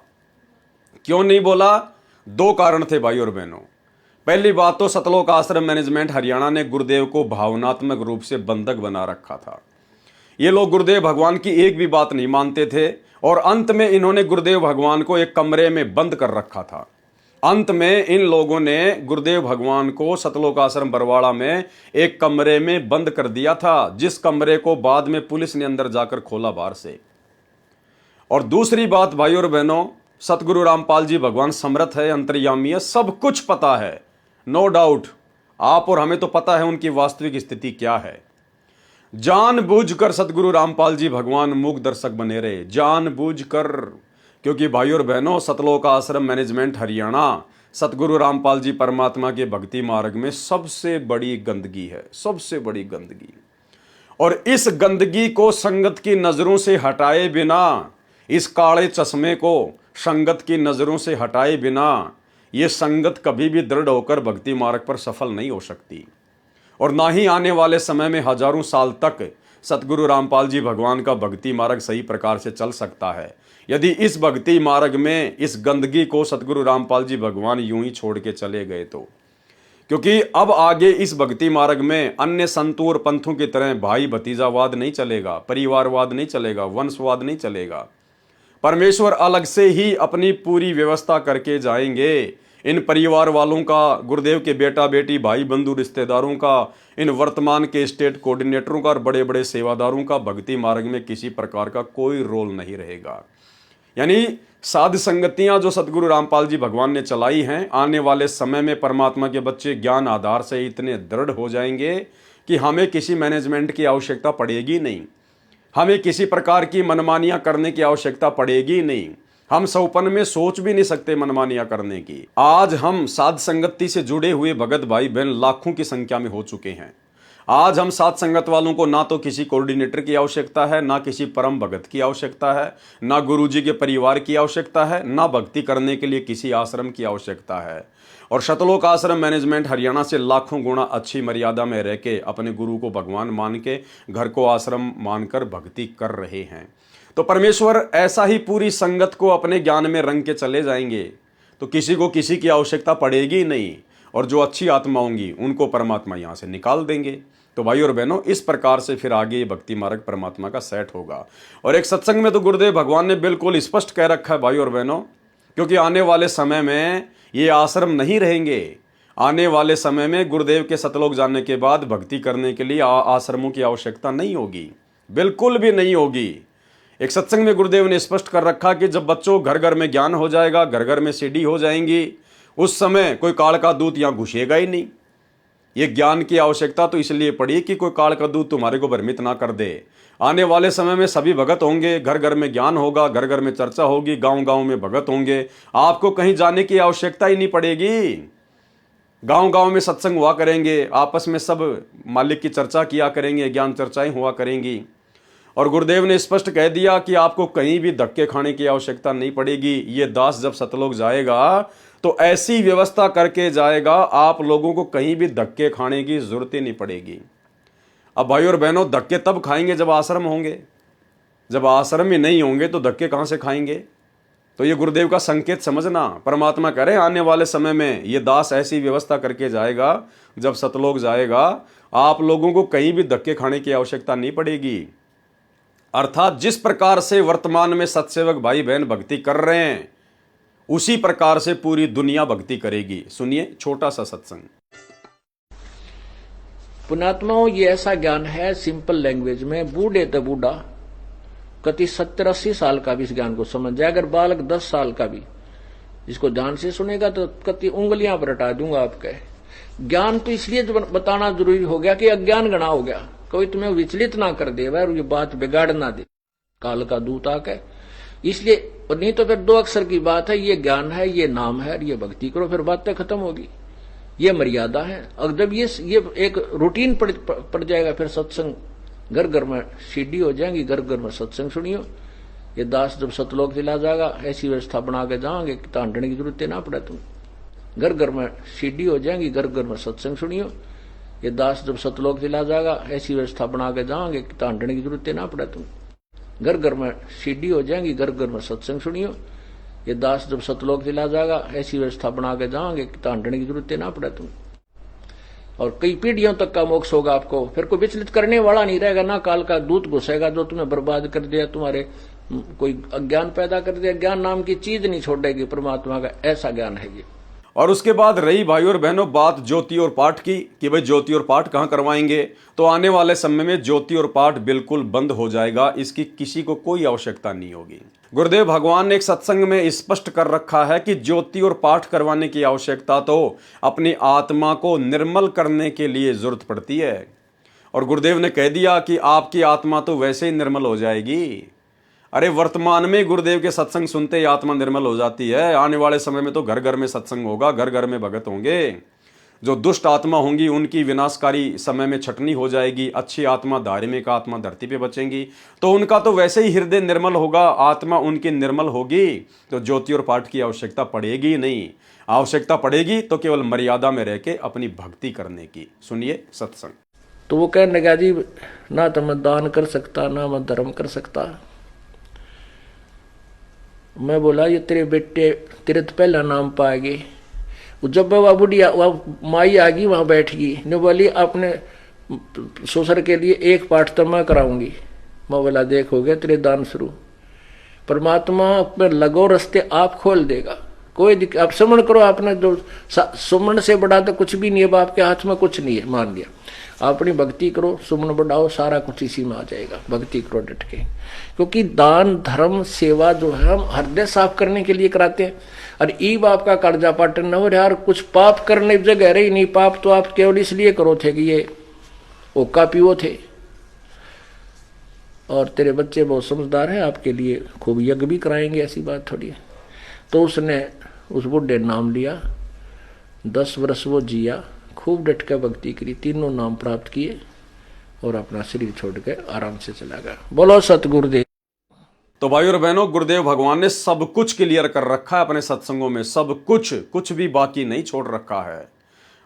क्यों नहीं बोला? 2 कारण थे भाई और बहनों। पहली बात तो सतलोक आश्रम मैनेजमेंट हरियाणा ने गुरुदेव को भावनात्मक रूप से बंधक बना रखा था। ये लोग गुरुदेव भगवान की एक भी बात नहीं मानते थे और अंत में इन्होंने गुरुदेव भगवान को एक कमरे में बंद कर रखा था। अंत में इन लोगों ने गुरुदेव भगवान को सतलोक आश्रम बरवाड़ा में एक कमरे में बंद कर दिया था, जिस कमरे को बाद में पुलिस ने अंदर जाकर खोला बाहर से। और दूसरी बात भाई और बहनों, सतगुरु रामपाल जी भगवान समर्थ है, अंतर्यामी है, सब कुछ पता है, नो डाउट। आप और हमें तो पता है उनकी वास्तविक स्थिति क्या है। जानबूझकर सतगुरु रामपाल जी भगवान मूक दर्शक बने रहे, जानबूझकर। क्योंकि भाई और बहनों, सतलोक आश्रम मैनेजमेंट हरियाणा सतगुरु रामपाल जी परमात्मा के भक्ति मार्ग में सबसे बड़ी गंदगी है, सबसे बड़ी गंदगी। और इस गंदगी को संगत की नजरों से हटाए बिना, इस काले चश्मे को संगत की नजरों से हटाए बिना, यह संगत कभी भी दृढ़ होकर भक्ति मार्ग पर सफल नहीं हो सकती। और ना ही आने वाले समय में हजारों साल तक सतगुरु रामपाल जी भगवान का भक्ति मार्ग सही प्रकार से चल सकता है, यदि इस भक्ति मार्ग में इस गंदगी को सतगुरु रामपाल जी भगवान यूं ही छोड़ के चले गए तो। क्योंकि अब आगे इस भक्ति मार्ग में अन्य संतों और पंथों की तरह भाई भतीजावाद नहीं चलेगा, परिवारवाद नहीं चलेगा, वंशवाद नहीं चलेगा। परमेश्वर अलग से ही अपनी पूरी व्यवस्था करके जाएंगे। इन परिवार वालों का, गुरुदेव के बेटा बेटी, भाई बंधु रिश्तेदारों का, इन वर्तमान के स्टेट कोऑर्डिनेटरों का और बड़े बड़े सेवादारों का भक्ति मार्ग में किसी प्रकार का कोई रोल नहीं रहेगा। यानी साध संगतियां जो सतगुरु रामपाल जी भगवान ने चलाई हैं, आने वाले समय में परमात्मा के बच्चे ज्ञान आधार से इतने दृढ़ हो जाएंगे कि हमें किसी मैनेजमेंट की आवश्यकता पड़ेगी नहीं, हमें किसी प्रकार की मनमानियां करने की आवश्यकता पड़ेगी नहीं। हम सौपन में सोच भी नहीं सकते मनमानियां करने की। आज हम साध संगति से जुड़े हुए भगत भाई बहन लाखों की संख्या में हो चुके हैं। आज हम साध संगत वालों को ना तो किसी कोऑर्डिनेटर की आवश्यकता है, ना किसी परम भगत की आवश्यकता है, ना गुरुजी के परिवार की आवश्यकता है, ना भक्ति करने के लिए किसी आश्रम की आवश्यकता है। और सतलोक आश्रम मैनेजमेंट हरियाणा से लाखों गुना अच्छी मर्यादा में रह के अपने गुरु को भगवान मान के, घर को आश्रम मानकर भक्ति कर रहे हैं। तो परमेश्वर ऐसा ही पूरी संगत को अपने ज्ञान में रंग के चले जाएंगे, तो किसी को किसी की आवश्यकता पड़ेगी नहीं। और जो अच्छी आत्मा होंगी उनको परमात्मा यहाँ से निकाल देंगे। तो भाई और बहनों, इस प्रकार से फिर आगे ये भक्ति मार्ग परमात्मा का सेट होगा। और एक सत्संग में तो गुरुदेव भगवान ने बिल्कुल स्पष्ट कह रखा है भाई और बहनों, क्योंकि आने वाले समय में ये आश्रम नहीं रहेंगे। आने वाले समय में गुरुदेव के सतलोक जाने के बाद भक्ति करने के लिए आश्रमों की आवश्यकता नहीं होगी, बिल्कुल भी नहीं होगी। एक सत्संग में गुरुदेव ने स्पष्ट कर रखा कि जब बच्चों घर घर में ज्ञान हो जाएगा, घर घर में सीढ़ी हो जाएंगी, उस समय कोई काल का दूत यहाँ घुसेगा ही नहीं। ये ज्ञान की आवश्यकता तो इसलिए पड़ी कि कोई काल का दूत तुम्हारे को भ्रमित ना कर दे। आने वाले समय में सभी भगत होंगे, घर घर में ज्ञान होगा, घर घर में चर्चा होगी, गांव गांव में भगत होंगे, आपको कहीं जाने की आवश्यकता ही नहीं पड़ेगी। गांव गांव में सत्संग हुआ करेंगे, आपस में सब मालिक की चर्चा किया करेंगे, ज्ञान चर्चाएं हुआ करेंगी। और गुरुदेव ने स्पष्ट कह दिया कि आपको कहीं भी धक्के खाने की आवश्यकता नहीं पड़ेगी। ये दास जब सतलोक जाएगा तो ऐसी व्यवस्था करके जाएगा, आप लोगों को कहीं भी धक्के खाने की जरूरत ही नहीं पड़ेगी। अब भाई और बहनों, धक्के तब खाएंगे जब आश्रम होंगे। जब आश्रम ही नहीं होंगे तो धक्के कहां से खाएंगे? तो ये गुरुदेव का संकेत समझना। परमात्मा कह रहे हैं आने वाले समय में ये दास ऐसी व्यवस्था करके जाएगा, जब सतलोक जाएगा आप लोगों को कहीं भी धक्के खाने की आवश्यकता नहीं पड़ेगी। अर्थात जिस प्रकार से वर्तमान में सत्सेवक भाई बहन भक्ति कर रहे हैं उसी प्रकार से पूरी दुनिया भक्ति करेगी। सुनिए छोटा सा सत्संग। पुण्यात्माओं, ये ऐसा ज्ञान है सिंपल लैंग्वेज में, बूढ़े तो बूढ़ा कति 70-80 साल का भी इस ज्ञान को समझ जाए। अगर बालक 10 साल का भी इसको ध्यान से सुनेगा तो कति उंगलियां पर हटा दूंगा आपके। ज्ञान तो इसलिए बताना जरूरी हो गया कि अज्ञान गणा हो गया, कोई तुम्हें विचलित ना कर दे और ये बात बिगाड़ ना दे काल का दूत आके। इसलिए, और नहीं तो फिर 2 अक्षर की बात है, ये ज्ञान है, ये नाम है, ये भक्ति करो, फिर बातें खत्म होगी। ये मर्यादा है। और जब ये एक रूटीन पड़ जाएगा, फिर सत्संग घर घर में सीढ़ी हो जाएंगी, घर घर में सत्संग सुनियो। ये दास जब सतलोक चला जाएगा ऐसी व्यवस्था बना के जाओगे कि तांडने की जरूरत ना पड़े। तुम घर घर में सीढ़ी हो जाएंगी, घर घर में सत्संग सुनियो। ये दास जब सतलोक चला जाएगा ऐसी व्यवस्था बना के जाओगे कि तांडने की जरूरत ना पड़े। तुम घर घर में सीढ़ी हो जाएंगी, घर घर में सत्संग सुनियो। ये दास जब सतलोक चला जाएगा ऐसी व्यवस्था बना के जाओगे कि तांडने की जरूरत ना पड़े। तुम और कई पीढ़ियों तक का मोक्ष होगा आपको। फिर कोई विचलित करने वाला नहीं रहेगा, ना काल का दूत घुसेगा जो तुम्हें बर्बाद कर दिया, तुम्हारे कोई अज्ञान पैदा कर दिया। ज्ञान नाम की चीज नहीं छोड़ेगी परमात्मा का, ऐसा ज्ञान है ये। और उसके बाद रही भाई और बहनों बात ज्योति और पाठ की कि भाई ज्योति और पाठ कहाँ करवाएंगे, तो आने वाले समय में ज्योति और पाठ बिल्कुल बंद हो जाएगा, इसकी किसी को कोई आवश्यकता नहीं होगी। गुरुदेव भगवान ने एक सत्संग में स्पष्ट कर रखा है कि ज्योति और पाठ करवाने की आवश्यकता तो अपनी आत्मा को निर्मल करने के लिए जरूरत पड़ती है। और गुरुदेव ने कह दिया कि आपकी आत्मा तो वैसे ही निर्मल हो जाएगी। अरे वर्तमान में गुरुदेव के सत्संग सुनते ही आत्मा निर्मल हो जाती है। आने वाले समय में तो घर घर में सत्संग होगा, घर घर में भगत होंगे। जो दुष्ट आत्मा होंगी उनकी विनाशकारी समय में छटनी हो जाएगी। अच्छी आत्मा, धार्मिक आत्मा धरती पे बचेंगी, तो उनका तो वैसे ही हृदय निर्मल होगा, आत्मा उनकी निर्मल होगी, तो ज्योति और पाठ की आवश्यकता पड़ेगी नहीं। आवश्यकता पड़ेगी तो केवल मर्यादा में रह के अपनी भक्ति करने की। सुनिए सत्संग। तो वो कहने लगा जी ना तो मैं दान कर सकता, ना मैं धर्म कर सकता। मैं बोला ये तेरे बेटे तेरे तो पहला नाम पाएगी। जब वह बुढ़िया वह माई आ गई वहां बैठ गई, ने बोली अपने ससुर के लिए एक पाठ तो मैं कराऊंगी। मैं बोला देखोगे तेरे दान शुरू। परमात्मा में लगो रास्ते आप खोल देगा। कोई आप सुमन करो, आपने जो सुमन से बड़ा तो कुछ भी नहीं है, बाप के हाथ में कुछ नहीं है, मान लिया। अपनी भक्ति करो, सुमन बढ़ाओ, सारा कुछ इसी में आ जाएगा। भक्ति करो डट के, क्योंकि दान धर्म सेवा जो है हम हृदय साफ करने के लिए कराते हैं। और ई बाप का कर्जा पाटन न हो यार, कुछ पाप करने की जगह रही नहीं। पाप तो आप केवल इसलिए करो थे कि ये ओका पीओ थे। और तेरे बच्चे बहुत समझदार हैं, आपके लिए खूब यज्ञ भी कराएंगे, ऐसी बात थोड़ी है। तो उसने उस बुढ़े नाम लिया, 10 वर्ष वो जिया, खूब डट कर भक्ति करी, 3 नाम प्राप्त किए और अपना शरीर छोड़ के आराम से चला गया। बोलो सतगुरुदेव। तो भाई और बहनों, गुरुदेव भगवान ने सब कुछ क्लियर कर रखा है अपने सत्संगों में, सब कुछ भी बाकी नहीं छोड़ रखा है।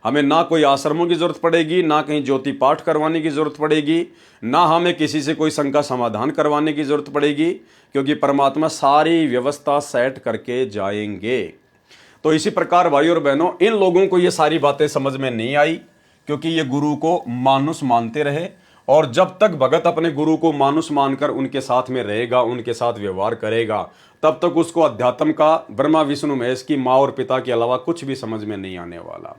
हमें ना कोई आश्रमों की जरूरत पड़ेगी, ना कहीं ज्योति पाठ करवाने की जरूरत पड़ेगी, ना हमें किसी से कोई शंका समाधान करवाने की जरूरत पड़ेगी, क्योंकि परमात्मा सारी व्यवस्था सेट करके जाएंगे। तो इसी प्रकार भाई और बहनों, इन लोगों को ये सारी बातें समझ में नहीं आई, क्योंकि ये गुरु को मानुष मानते रहे। और जब तक भगत अपने गुरु को मानुष मानकर उनके साथ में रहेगा, उनके साथ व्यवहार करेगा, तब तक उसको अध्यात्म का ब्रह्मा विष्णु महेश की माँ और पिता के अलावा कुछ भी समझ में नहीं आने वाला।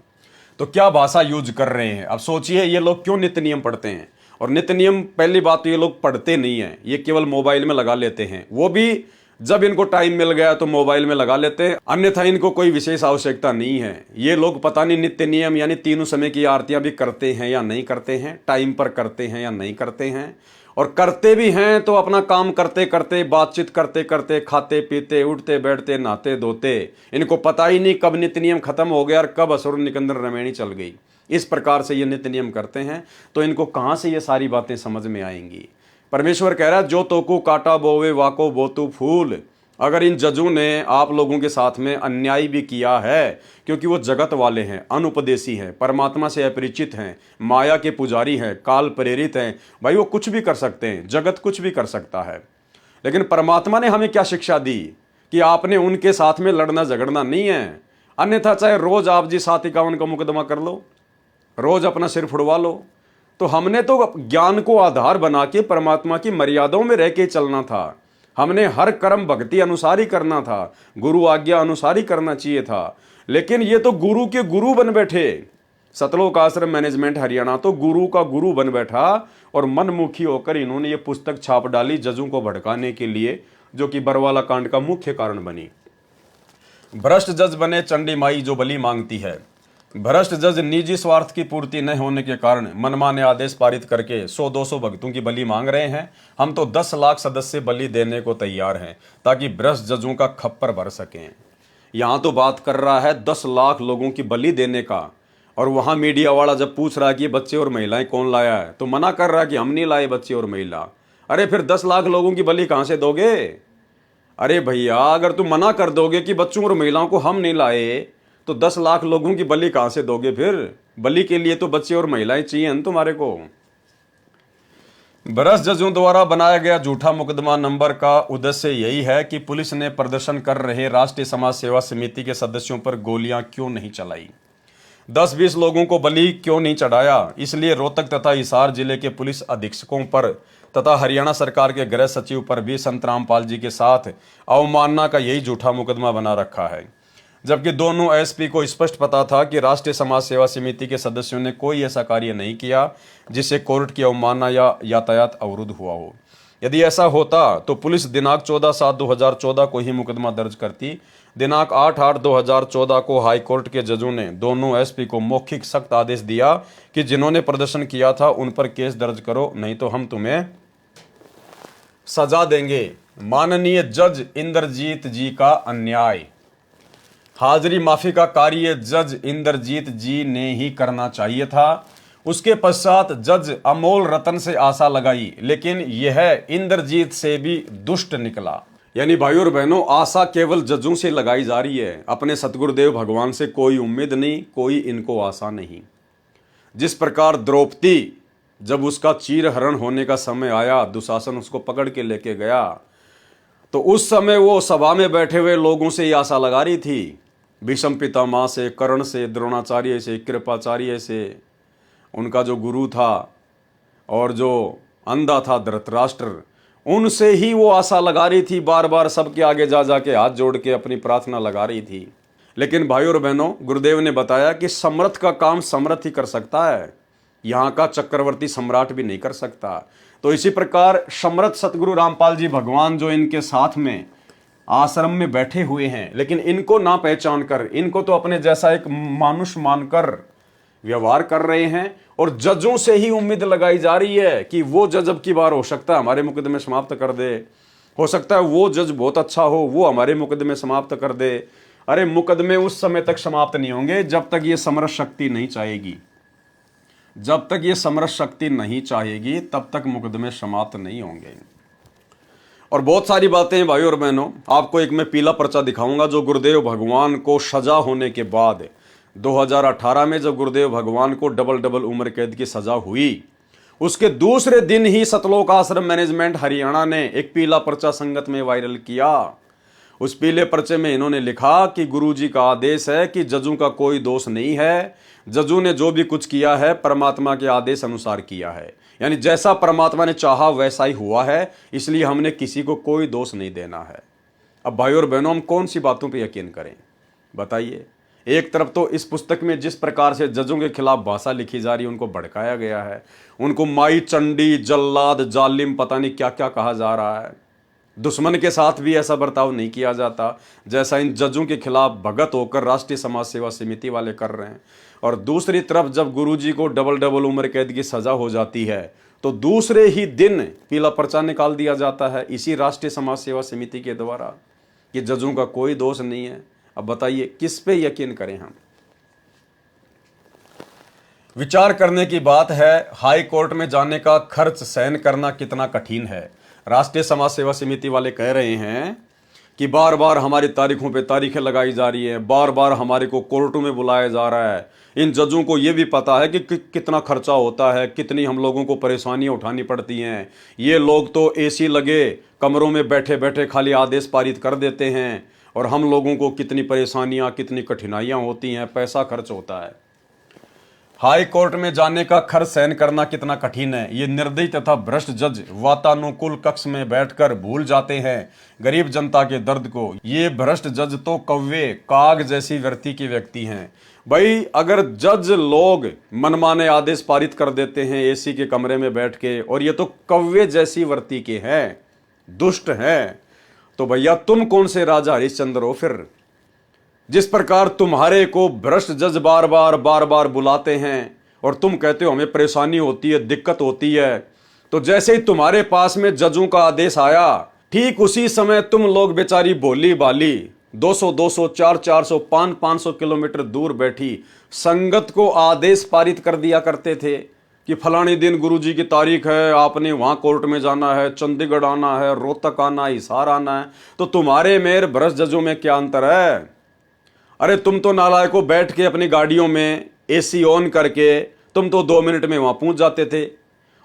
तो क्या भाषा यूज कर रहे हैं। अब सोचिए ये लोग क्यों नित्य नियम पढ़ते हैं। और नित्य नियम पहली बात तो ये लोग पढ़ते नहीं है, ये केवल मोबाइल में लगा लेते हैं। वो भी जब इनको टाइम मिल गया तो मोबाइल में लगा लेते हैं, अन्यथा इनको कोई विशेष आवश्यकता नहीं है। ये लोग पता नहीं नित्य नियम यानी 3 समय की आरतियां भी करते हैं या नहीं करते हैं, टाइम पर करते हैं या नहीं करते हैं। और करते भी हैं तो अपना काम करते करते, बातचीत करते करते, खाते पीते, उठते बैठते, नहाते धोते, इनको पता ही नहीं कब नित्य नियम खत्म हो गया और कब असुर निकंदन रमैनी चल गई। इस प्रकार से ये नित्य नियम करते हैं, तो इनको कहाँ से ये सारी बातें समझ में आएंगी। परमेश्वर कह रहा है जो तोकू काटा बोवे वाको बोतु फूल। अगर इन जजों ने आप लोगों के साथ में अन्याय भी किया है, क्योंकि वो जगत वाले हैं, अनुपदेशी हैं, परमात्मा से अपरिचित हैं, माया के पुजारी हैं, काल प्रेरित हैं, भाई वो कुछ भी कर सकते हैं, जगत कुछ भी कर सकता है। लेकिन परमात्मा ने हमें क्या शिक्षा दी कि आपने उनके साथ में लड़ना झगड़ना नहीं है, अन्यथा चाहे रोज आप जी 751 का मुकदमा कर लो, रोज अपना सिर फुड़वा लो। तो हमने तो ज्ञान को आधार बना के परमात्मा की मर्यादाओं में रह के चलना था। हमने हर कर्म भक्ति अनुसार ही करना था, गुरु आज्ञा अनुसार ही करना चाहिए था। लेकिन ये तो गुरु के गुरु बन बैठे। सतलोक आश्रम मैनेजमेंट हरियाणा तो गुरु का गुरु बन बैठा और मनमुखी होकर इन्होंने ये पुस्तक छाप डाली जजों को भड़काने के लिए, जो कि बरवाला कांड का मुख्य कारण बनी। भ्रष्ट जज बने चंडी माई जो बलि मांगती है। भ्रष्ट जज निजी स्वार्थ की पूर्ति न होने के कारण मनमाने आदेश पारित करके 100-200 भक्तों की बलि मांग रहे हैं। हम तो 10 लाख सदस्य बलि देने को तैयार हैं ताकि भ्रष्ट जजों का खप्पर भर सकें। यहां तो बात कर रहा है 10 लाख लोगों की बलि देने का, और वहां मीडिया वाला जब पूछ रहा है कि बच्चे और महिलाएं कौन लाया है, तो मना कर रहा है कि हम नहीं लाए बच्चे और महिला। अरे फिर 10 लाख लोगों की बलि कहां से दोगे? अरे भैया, अगर तुम मना कर दोगे कि बच्चों और महिलाओं को हम नहीं लाए, तो 10 लाख लोगों की बलि कहां से दोगे? फिर बलि के लिए तो बच्चे और महिलाएं चाहिए न तुम्हारे को। भ्रष्ट जजों द्वारा बनाया गया झूठा मुकदमा नंबर का उद्देश्य यही है कि पुलिस ने प्रदर्शन कर रहे राष्ट्रीय समाज सेवा समिति के सदस्यों पर गोलियां क्यों नहीं चलाई, 10-20 लोगों को बलि क्यों नहीं चढ़ाया। इसलिए रोहतक तथा हिसार जिले के पुलिस अधीक्षकों पर तथा हरियाणा सरकार के गृह सचिव पर भी संत रामपाल जी के साथ अवमानना का यही झूठा मुकदमा बना रखा है, जबकि दोनों एसपी को स्पष्ट पता था कि राष्ट्रीय समाज सेवा समिति के सदस्यों ने कोई ऐसा कार्य नहीं किया जिससे कोर्ट की अवमानना या यातायात अवरुद्ध हुआ हो। यदि ऐसा होता तो पुलिस दिनांक 14/7/2014 को ही मुकदमा दर्ज करती। दिनांक 8/8/2014 को हाई कोर्ट के जजों ने दोनों एसपी को मौखिक सख्त आदेश दिया कि जिन्होंने प्रदर्शन किया था उन पर केस दर्ज करो, नहीं तो हम तुम्हें सजा देंगे। माननीय जज इंद्रजीत जी का अन्याय। हाजिरी माफी का कार्य जज इंद्रजीत जी ने ही करना चाहिए था। उसके पश्चात जज अमोल रतन से आशा लगाई, लेकिन यह इंद्रजीत से भी दुष्ट निकला। यानी भाइयों और बहनों, आशा केवल जजों से लगाई जा रही है, अपने सतगुरुदेव भगवान से कोई उम्मीद नहीं, कोई इनको आशा नहीं। जिस प्रकार द्रौपदी जब उसका चीरहरण होने का समय आया, दुशासन उसको पकड़ के लेके गया, तो उस समय वो सभा में बैठे हुए लोगों से ये आशा लगा रही थी, भीष्म पितामह से, कर्ण से, द्रोणाचार्य से, कृपाचार्य से, उनका जो गुरु था और जो अंधा था धृतराष्ट्र, उनसे ही वो आशा लगा रही थी। बार बार सबके आगे जा जाके हाथ जोड़ के अपनी प्रार्थना लगा रही थी। लेकिन भाइयों और बहनों, गुरुदेव ने बताया कि समर्थ का काम समर्थ ही कर सकता है, यहाँ का चक्रवर्ती सम्राट भी नहीं कर सकता। तो इसी प्रकार समर्थ सतगुरु रामपाल जी भगवान जो इनके साथ में आश्रम में बैठे हुए हैं, लेकिन इनको ना पहचान कर, इनको तो अपने जैसा एक मानुष मानकर व्यवहार कर रहे हैं, और जजों से ही उम्मीद लगाई जा रही है कि वो जज अब की बार हो सकता है हमारे मुकदमे समाप्त कर दे, हो सकता है वो जज बहुत अच्छा हो, वो हमारे मुकदमे समाप्त कर दे। अरे मुकदमे उस समय तक समाप्त नहीं होंगे जब तक ये समरस शक्ति नहीं चाहेगी। जब तक ये समरस शक्ति नहीं चाहेगी तब तक मुकदमे समाप्त नहीं होंगे। और बहुत सारी बातें हैं भाइयों और बहनों। आपको एक मैं पीला पर्चा दिखाऊंगा जो गुरुदेव भगवान को सजा होने के बाद 2018 में जब गुरुदेव भगवान को डबल उम्र कैद की सजा हुई, उसके दूसरे दिन ही सतलोक आश्रम मैनेजमेंट हरियाणा ने एक पीला पर्चा संगत में वायरल किया। उस पीले पर्चे में इन्होंने लिखा कि गुरुजी का आदेश है कि जजों का कोई दोष नहीं है, जजों ने जो भी कुछ किया है परमात्मा के आदेश अनुसार किया है, यानी जैसा परमात्मा ने चाहा वैसा ही हुआ है, इसलिए हमने किसी को कोई दोष नहीं देना है। अब भाइयों और बहनों, हम कौन सी बातों पे यकीन करें बताइए। एक तरफ तो इस पुस्तक में जिस प्रकार से जजों के खिलाफ भाषा लिखी जा रही है, उनको भड़काया गया है, उनको माई चंडी, जल्लाद, जालिम, पता नहीं क्या क्या कहा जा रहा है। दुश्मन के साथ भी ऐसा बर्ताव नहीं किया जाता जैसा इन जजों के खिलाफ भगत होकर राष्ट्रीय समाज सेवा समिति वाले कर रहे हैं। और दूसरी तरफ जब गुरुजी को डबल उम्र कैद की सजा हो जाती है तो दूसरे ही दिन पीला पर्चा निकाल दिया जाता है इसी राष्ट्रीय समाज सेवा समिति के द्वारा कि जजों का कोई दोष नहीं है। अब बताइए किस पे यकीन करें हम। विचार करने की बात है, हाई कोर्ट में जाने का खर्च सहन करना कितना कठिन है। राष्ट्रीय समाज सेवा समिति वाले कह रहे हैं कि बार बार हमारी तारीखों पे तारीखें लगाई जा रही है, बार बार हमारे को कोर्टों में बुलाया जा रहा है। इन जजों को ये भी पता है कि कितना खर्चा होता है, कितनी हम लोगों को परेशानियां उठानी पड़ती हैं। ये लोग तो एसी लगे कमरों में बैठे बैठे खाली आदेश पारित कर देते हैं, और हम लोगों को कितनी परेशानियां, कितनी कठिनाइयां होती हैं, पैसा खर्च होता है। हाई कोर्ट में जाने का खर्च सहन करना कितना कठिन है, ये निर्दयी तथा भ्रष्ट जज वातानुकूल कक्ष में बैठकर भूल जाते हैं गरीब जनता के दर्द को। ये भ्रष्ट जज तो कौवे काग जैसी वृत्ति के व्यक्ति हैं। भाई, अगर जज लोग मनमाने आदेश पारित कर देते हैं एसी के कमरे में बैठ के, और ये तो कौवे जैसी वृत्ति के हैं, दुष्ट हैं, तो भैया तुम कौन से राजा हरिश्चंद्र हो फिर? जिस प्रकार तुम्हारे को भ्रष्ट जज बार बार बुलाते हैं और तुम कहते हो हमें परेशानी होती है, दिक्कत होती है, तो जैसे ही तुम्हारे पास में जजों का आदेश आया, ठीक उसी समय तुम लोग बेचारी भोली भाली 200 400 500 किलोमीटर दूर बैठी संगत को आदेश पारित कर दिया करते थे कि फलाने दिन गुरुजी की तारीख है, आपने वहां कोर्ट में जाना है, चंडीगढ़ आना है, रोहतक आना है, हिसार आना है। तो तुम्हारे मेरे भ्रष्ट जजों में क्या अंतर है? अरे तुम तो नालायकों बैठ के अपनी गाड़ियों में एसी ऑन करके तुम तो 2 मिनट में वहां पहुंच जाते थे,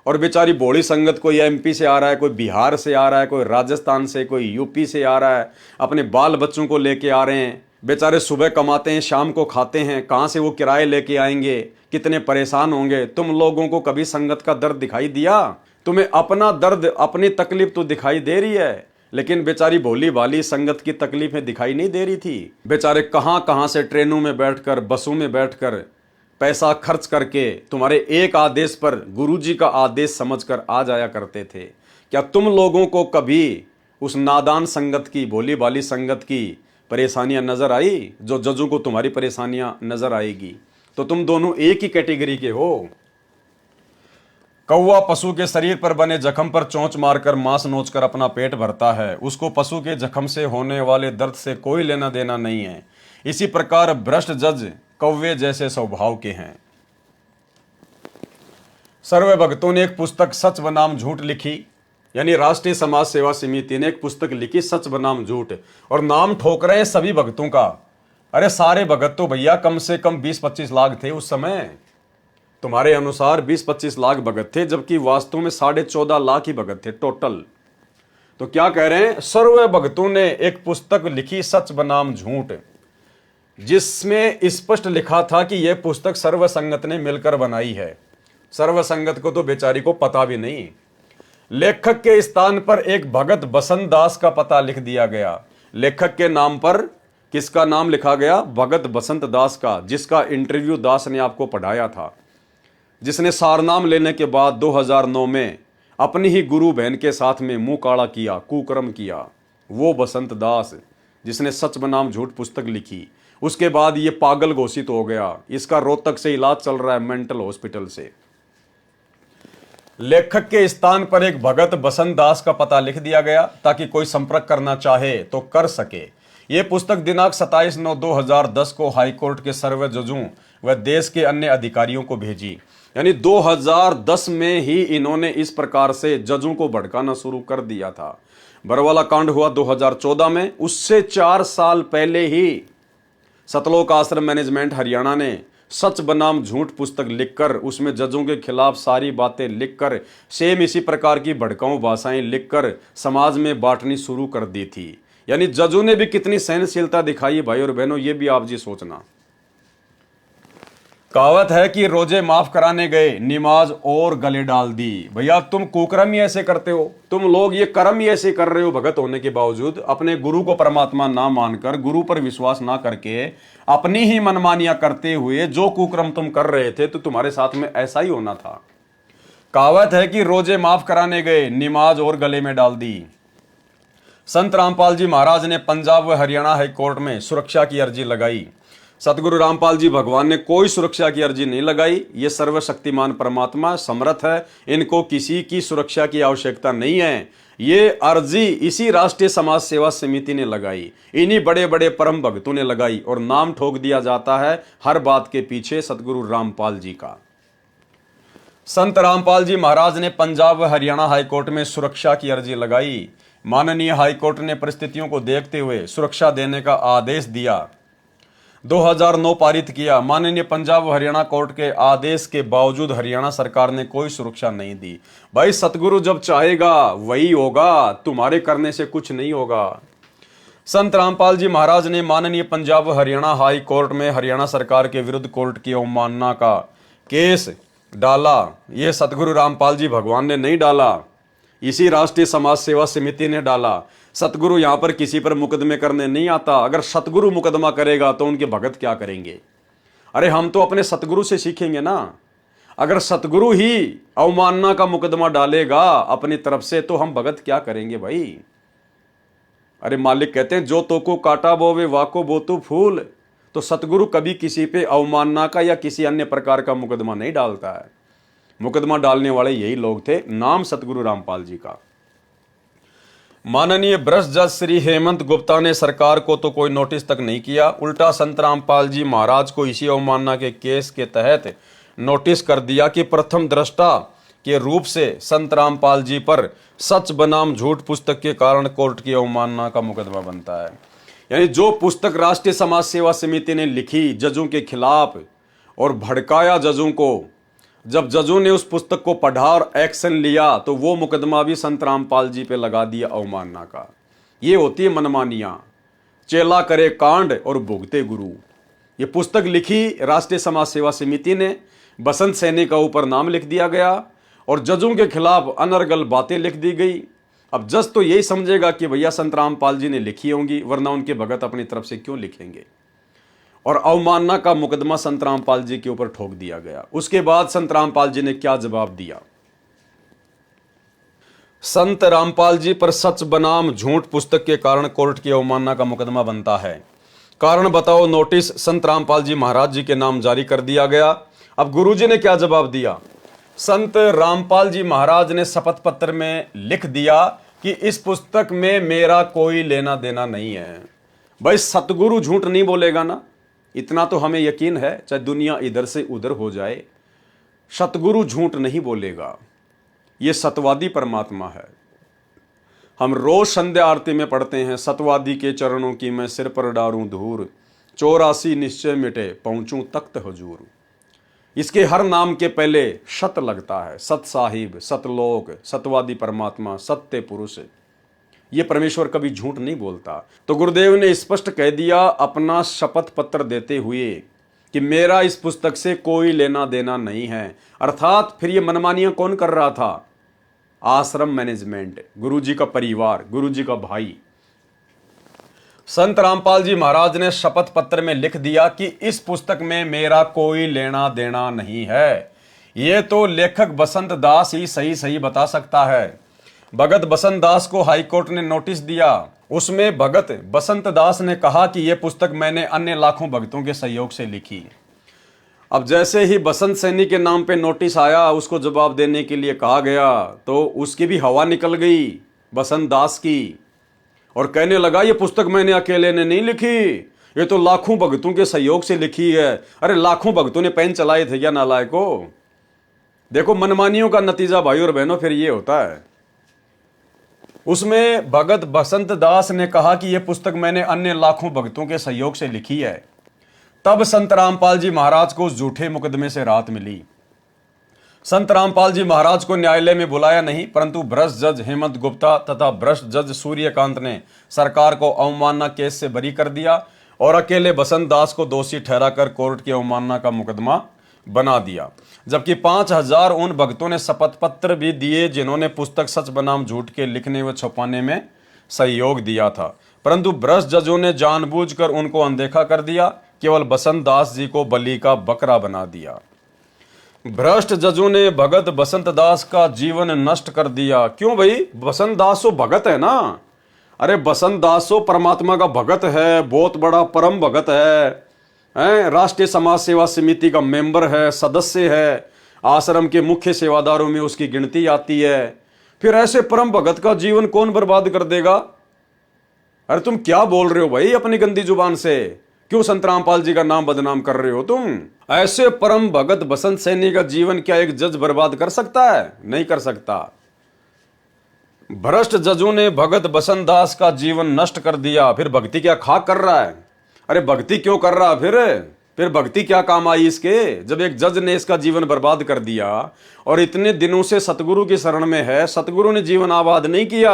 और बेचारी भोली संगत कोई एमपी से आ रहा है, कोई बिहार से आ रहा है, कोई राजस्थान से, कोई यूपी से आ रहा है, अपने बाल बच्चों को लेके आ रहे हैं। बेचारे सुबह कमाते हैं, शाम को खाते हैं, कहाँ से वो किराए लेके आएंगे, कितने परेशान होंगे। तुम लोगों को कभी संगत का दर्द दिखाई दिया? तुम्हें अपना दर्द, अपनी तकलीफ तो दिखाई दे रही है, लेकिन बेचारी भोली भाली संगत की तकलीफें दिखाई नहीं दे रही थी। बेचारे कहां से ट्रेनों में बैठकर, बसों में बैठकर पैसा खर्च करके तुम्हारे एक आदेश पर गुरुजी का आदेश समझकर आ जाया करते थे। क्या तुम लोगों को कभी उस नादान संगत की, भोली भाली संगत की परेशानियां नजर आई जो जजों को तुम्हारी परेशानियां नजर आएगी? तो तुम दोनों एक ही कैटेगरी के हो। कौवा पशु के शरीर पर बने जख्म पर चोंच मारकर मांस नोचकर अपना पेट भरता है, उसको पशु के जख्म से होने वाले दर्द से कोई लेना देना नहीं है। इसी प्रकार भ्रष्ट जज कौवे जैसे स्वभाव के हैं। सर्व भक्तों ने एक पुस्तक सच बनाम झूठ लिखी, यानी राष्ट्रीय समाज सेवा समिति ने एक पुस्तक लिखी सच बनाम झूठ, और नाम ठोक रहे हैं सभी भक्तों का। अरे सारे भगत तो भैया कम से कम 20-25 लाख थे उस समय। तुम्हारे अनुसार 20-25 लाख भगत थे, जबकि वास्तव में 14.5 लाख ही भगत थे टोटल। तो क्या कह रहे हैं? सर्व भक्तों ने एक पुस्तक लिखी सच बनाम झूठ, जिसमें स्पष्ट लिखा था कि यह पुस्तक सर्व संगत ने मिलकर बनाई है। सर्व संगत को तो बेचारी को पता भी नहीं। लेखक के स्थान पर एक भगत बसंत दास का पता लिख दिया गया। लेखक के नाम पर किसका नाम लिखा गया? भगत बसंत दास का, जिसका इंटरव्यू दास ने आपको पढ़ाया था, जिसने सारनाम लेने के बाद 2009 में अपनी ही गुरु बहन के साथ में मुंह काला किया, कुकर्म किया। वो बसंत दास जिसने सच बनाम झूठ पुस्तक लिखी, उसके बाद ये पागल घोषित हो गया। इसका रोहतक से इलाज चल रहा है मेंटल हॉस्पिटल से। लेखक के स्थान पर एक भगत बसंत दास का पता लिख दिया गया ताकि कोई संपर्क करना चाहे तो कर सके। यह पुस्तक दिनांक 27/9/2010 को हाईकोर्ट के सर्व जजों व देश के अन्य अधिकारियों को भेजी। यानी 2010 में ही इन्होंने इस प्रकार से जजों को भड़काना शुरू कर दिया था। बरवाला कांड हुआ 2014 में, उससे 4 साल पहले ही सतलोक आश्रम मैनेजमेंट हरियाणा ने सच बनाम झूठ पुस्तक लिखकर उसमें जजों के खिलाफ सारी बातें लिखकर, सेम इसी प्रकार की भड़काऊ भाषाएं लिखकर समाज में बांटनी शुरू कर दी थी। यानी जजों ने भी कितनी सहनशीलता दिखाई भाई और बहनों, ये भी आप जी सोचना। कहावत है कि रोजे माफ कराने गए, नमाज और गले डाल दी। भैया तुम कुकर्म ही ऐसे करते हो, तुम लोग ये कर्म ही ऐसे कर रहे हो भगत होने के बावजूद, अपने गुरु को परमात्मा ना मानकर, गुरु पर विश्वास ना करके, अपनी ही मनमानियां करते हुए जो कुकर्म तुम कर रहे थे, तो तुम्हारे साथ में ऐसा ही होना था। कहावत है कि रोजे माफ कराने गए, नमाज और गले में डाल दी। संत रामपाल जी महाराज ने पंजाब व हरियाणा हाई कोर्ट में सुरक्षा की अर्जी लगाई। सतगुरु रामपाल जी भगवान ने कोई सुरक्षा की अर्जी नहीं लगाई। ये सर्वशक्तिमान परमात्मा समर्थ है, इनको किसी की सुरक्षा की आवश्यकता नहीं है। ये अर्जी इसी राष्ट्रीय समाज सेवा समिति ने लगाई, इन्हीं बड़े बड़े परम भक्तों ने लगाई, और नाम ठोक दिया जाता है हर बात के पीछे सतगुरु रामपाल जी का। संत रामपाल जी महाराज ने पंजाब व हरियाणा हाईकोर्ट में सुरक्षा की अर्जी लगाई। माननीय हाईकोर्ट ने परिस्थितियों को देखते हुए सुरक्षा देने का आदेश दिया। 2009 पारित किया। माननीय पंजाब व हरियाणा कोर्ट के आदेश के बावजूद हरियाणा सरकार ने कोई सुरक्षा नहीं दी। भाई सतगुरु जब चाहेगा वही होगा, तुम्हारे करने से कुछ नहीं होगा। संत रामपाल जी महाराज ने माननीय पंजाब व हरियाणा हाई कोर्ट में हरियाणा सरकार के विरुद्ध कोर्ट की अवमानना का केस डाला। ये सतगुरु रामपाल जी भगवान ने नहीं डाला, इसी राष्ट्रीय समाज सेवा समिति ने डाला। सतगुरु यहां पर किसी पर मुकदमे करने नहीं आता। अगर सतगुरु मुकदमा करेगा तो उनके भगत क्या करेंगे? अरे हम तो अपने सतगुरु से सीखेंगे ना। अगर सतगुरु ही अवमानना का मुकदमा डालेगा अपनी तरफ से तो हम भगत क्या करेंगे भाई? अरे मालिक कहते हैं जो तो को काटा बोवे वाको बोतु फूल। तो सतगुरु कभी किसी पे अवमानना का या किसी अन्य प्रकार का मुकदमा नहीं डालता है। मुकदमा डालने वाले यही लोग थे, नाम सतगुरु रामपाल जी का। माननीय ब्रश जज श्री हेमंत गुप्ता ने सरकार को तो कोई नोटिस तक नहीं किया, उल्टा संत रामपाल जी महाराज को इसी अवमानना के केस के तहत नोटिस कर दिया कि प्रथम दृष्टा के रूप से संत रामपाल जी पर सच बनाम झूठ पुस्तक के कारण कोर्ट की अवमानना का मुकदमा बनता है। यानी जो पुस्तक राष्ट्रीय समाज सेवा समिति ने लिखी जजों के खिलाफ और भड़काया जजों को, जब जजों ने उस पुस्तक को पढ़ा और एक्शन लिया तो वो मुकदमा भी संत रामपाल जी पे लगा दिया अवमानना का। ये होती है मनमानियां, चेला करे कांड और भुगते गुरु। ये पुस्तक लिखी राष्ट्रीय समाज सेवा समिति ने, बसंत सैनी का ऊपर नाम लिख दिया गया और जजों के खिलाफ अनर्गल बातें लिख दी गई। अब जज तो यही समझेगा कि भैया संत रामपाल जी ने लिखी होंगी, वरना उनके भगत अपनी तरफ से क्यों लिखेंगे। और अवमानना का मुकदमा संत रामपाल जी के ऊपर ठोक दिया गया। उसके बाद संत रामपाल जी ने क्या जवाब दिया? संत रामपाल जी पर सच बनाम झूठ पुस्तक के कारण कोर्ट की अवमानना का मुकदमा बनता है। कारण बताओ नोटिस संत रामपाल जी महाराज जी के नाम जारी कर दिया गया। अब गुरुजी ने क्या जवाब दिया? संत रामपाल जी महाराज ने शपथ पत्र में लिख दिया कि इस पुस्तक में मेरा कोई लेना देना नहीं है। भाई सतगुरु झूठ नहीं बोलेगा ना, इतना तो हमें यकीन है, चाहे दुनिया इधर से उधर हो जाए, सतगुरु झूठ नहीं बोलेगा। ये सतवादी परमात्मा है। हम रोज संध्या आरती में पढ़ते हैं, सतवादी के चरणों की मैं सिर पर डारूं धूर, 84 निश्चय मिटे पहुंचूं तख्त हुजूर। इसके हर नाम के पहले सत लगता है, सत साहिब, सतलोक, सतवादी परमात्मा, सत्य पुरुष। ये परमेश्वर कभी झूठ नहीं बोलता। तो गुरुदेव ने स्पष्ट कह दिया अपना शपथ पत्र देते हुए कि मेरा इस पुस्तक से कोई लेना देना नहीं है। अर्थात फिर ये मनमानियां कौन कर रहा था? आश्रम मैनेजमेंट, गुरुजी का परिवार, गुरुजी का भाई। संत रामपाल जी महाराज ने शपथ पत्र में लिख दिया कि इस पुस्तक में मेरा कोई लेना देना नहीं है। ये तो लेखक बसंत दास ही सही बता सकता है। भगत बसंत दास को हाईकोर्ट ने नोटिस दिया। उसमें भगत बसंत दास ने कहा कि यह पुस्तक मैंने अन्य लाखों भक्तों के सहयोग से लिखी। अब जैसे ही बसंत सैनी के नाम पे नोटिस आया, उसको जवाब देने के लिए कहा गया, तो उसकी भी हवा निकल गई बसंत दास की, और कहने लगा ये पुस्तक मैंने अकेले ने नहीं लिखी, ये तो लाखों भक्तों के सहयोग से लिखी है। अरे लाखों भक्तों ने पेन चलाए थे क्या नालायको? देखो मनमानियों का नतीजा भाई और बहनों फिर ये होता है। उसमें भगत बसंत दास ने कहा कि यह पुस्तक मैंने अन्य लाखों भक्तों के सहयोग से लिखी है। तब संत रामपाल जी महाराज को उस झूठे मुकदमे से राहत मिली। संत रामपाल जी महाराज को न्यायालय में बुलाया नहीं, परंतु भ्रष्ट जज हेमंत गुप्ता तथा भ्रष्ट जज सूर्यकांत ने सरकार को अवमानना केस से बरी कर दिया और अकेले बसंत दास को दोषी ठहराकर कोर्ट की अवमानना का मुकदमा बना दिया। जबकि 5000 उन भक्तों ने शपथ पत्र भी दिए जिन्होंने पुस्तक सच बनाम झूठ के लिखने व छुपाने में सहयोग दिया था, परंतु भ्रष्ट जजों ने जानबूझकर उनको अनदेखा कर दिया। केवल बसंत दास जी को बलि का बकरा बना दिया। भ्रष्ट जजों ने भगत बसंत दास का जीवन नष्ट कर दिया। क्यों भाई? बसंत दास तो भगत है ना। अरे बसंत दास तो परमात्मा का भगत है, बहुत बड़ा परम भगत है, राष्ट्रीय समाज सेवा समिति का मेंबर है, सदस्य है, आश्रम के मुख्य सेवादारों में उसकी गिनती आती है। फिर ऐसे परम भगत का जीवन कौन बर्बाद कर देगा? अरे तुम क्या बोल रहे हो भाई अपनी गंदी जुबान से? क्यों संत रामपाल जी का नाम बदनाम कर रहे हो तुम? ऐसे परम भगत बसंत सैनी का जीवन क्या एक जज बर्बाद कर सकता है? नहीं कर सकता। भ्रष्ट जजों ने भगत बसंत दास का जीवन नष्ट कर दिया, फिर भक्ति क्या खाक कर रहा है? अरे भक्ति क्यों कर रहा फिर भक्ति क्या काम आई इसके, जब एक जज ने इसका जीवन बर्बाद कर दिया और इतने दिनों से सतगुरु की शरण में है, सतगुरु ने जीवन आबाद नहीं किया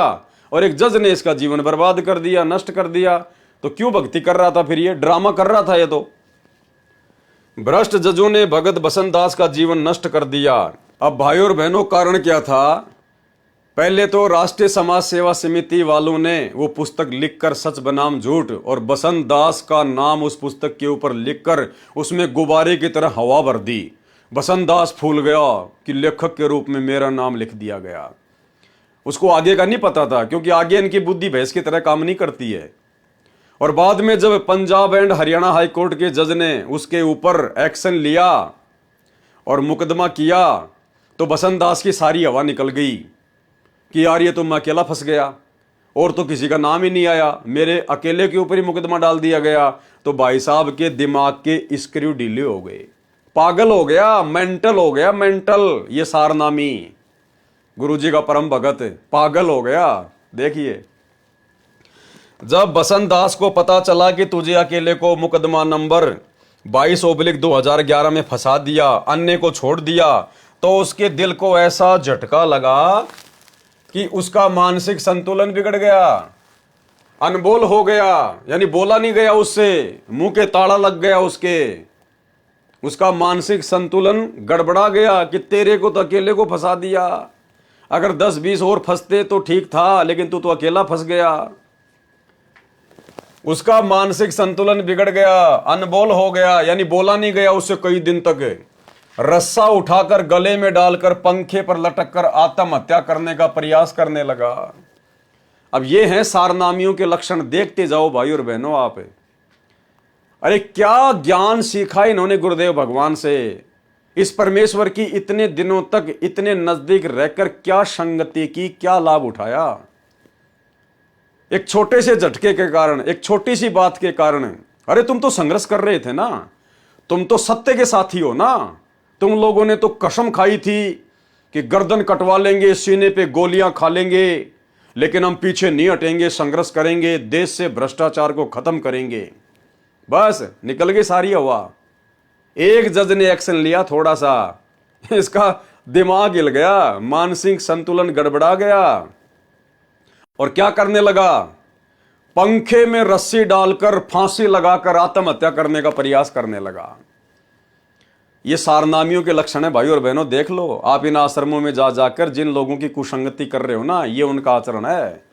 और एक जज ने इसका जीवन बर्बाद कर दिया, नष्ट कर दिया, तो क्यों भक्ति कर रहा था? फिर ये ड्रामा कर रहा था। ये तो भ्रष्ट जजों ने भगत बसंत दास का जीवन नष्ट कर दिया। अब भाइयों और बहनों, कारण क्या था? पहले तो राष्ट्रीय समाज सेवा समिति वालों ने वो पुस्तक लिखकर सच बनाम झूठ और बसंत दास का नाम उस पुस्तक के ऊपर लिखकर उसमें गुब्बारे की तरह हवा भर दी। बसंत दास फूल गया कि लेखक के रूप में मेरा नाम लिख दिया गया। उसको आगे का नहीं पता था, क्योंकि आगे इनकी बुद्धि भैंस की तरह काम नहीं करती है। और बाद में जब Punjab and Haryana high court के जज ने उसके ऊपर एक्शन लिया और मुकदमा किया, तो बसंत दास की सारी हवा निकल गई कि यार ये तो मैं अकेला फंस गया और तो किसी का नाम ही नहीं आया, मेरे अकेले के ऊपर ही मुकदमा डाल दिया गया। तो भाई साहब के दिमाग के स्क्रू ढीले हो गए, पागल हो गया, मेंटल हो गया, मेंटल। ये सारनामी गुरुजी का परम भगत पागल हो गया। देखिए, जब बसंत दास को पता चला कि तुझे अकेले को मुकदमा नंबर 22/2011 में फंसा दिया, अन्य को छोड़ दिया, तो उसके दिल को ऐसा झटका लगा कि उसका मानसिक संतुलन बिगड़ गया, अनबोल हो गया, यानी बोला नहीं गया उससे, मुंह के ताला लग गया उसका मानसिक संतुलन गड़बड़ा गया कि तेरे को तो अकेले को फंसा दिया, अगर 10-20 और फंसते तो ठीक था, लेकिन तू तो अकेला फंस गया। उसका मानसिक संतुलन बिगड़ गया, अनबोल हो गया, यानी बोला नहीं गया उससे कई दिन तक। रस्सा उठाकर गले में डालकर पंखे पर लटककर आत्महत्या करने का प्रयास करने लगा। अब ये हैं सारनामियों के लक्षण, देखते जाओ भाई और बहनों आप। अरे क्या ज्ञान सीखा इन्होंने गुरुदेव भगवान से, इस परमेश्वर की इतने दिनों तक इतने नजदीक रहकर क्या संगति की, क्या लाभ उठाया। एक छोटे से झटके के कारण, एक छोटी सी बात के कारण। अरे तुम तो संघर्ष कर रहे थे ना, तुम तो सत्य के साथी हो ना, तुम लोगों ने तो कसम खाई थी कि गर्दन कटवा लेंगे, सीने पे गोलियां खा लेंगे, लेकिन हम पीछे नहीं हटेंगे, संघर्ष करेंगे, देश से भ्रष्टाचार को खत्म करेंगे। बस निकल गई सारी हवा। एक जज ने एक्शन लिया थोड़ा सा, इसका दिमाग हिल गया, मानसिक संतुलन गड़बड़ा गया और क्या करने लगा? पंखे में रस्सी डालकर फांसी लगाकर आत्महत्या करने का प्रयास करने लगा। ये सारनामियों के लक्षण है भाई और बहनों, देख लो आप इन आश्रमों में जा जाकर जिन लोगों की कुसंगति कर रहे हो ना, ये उनका आचरण है।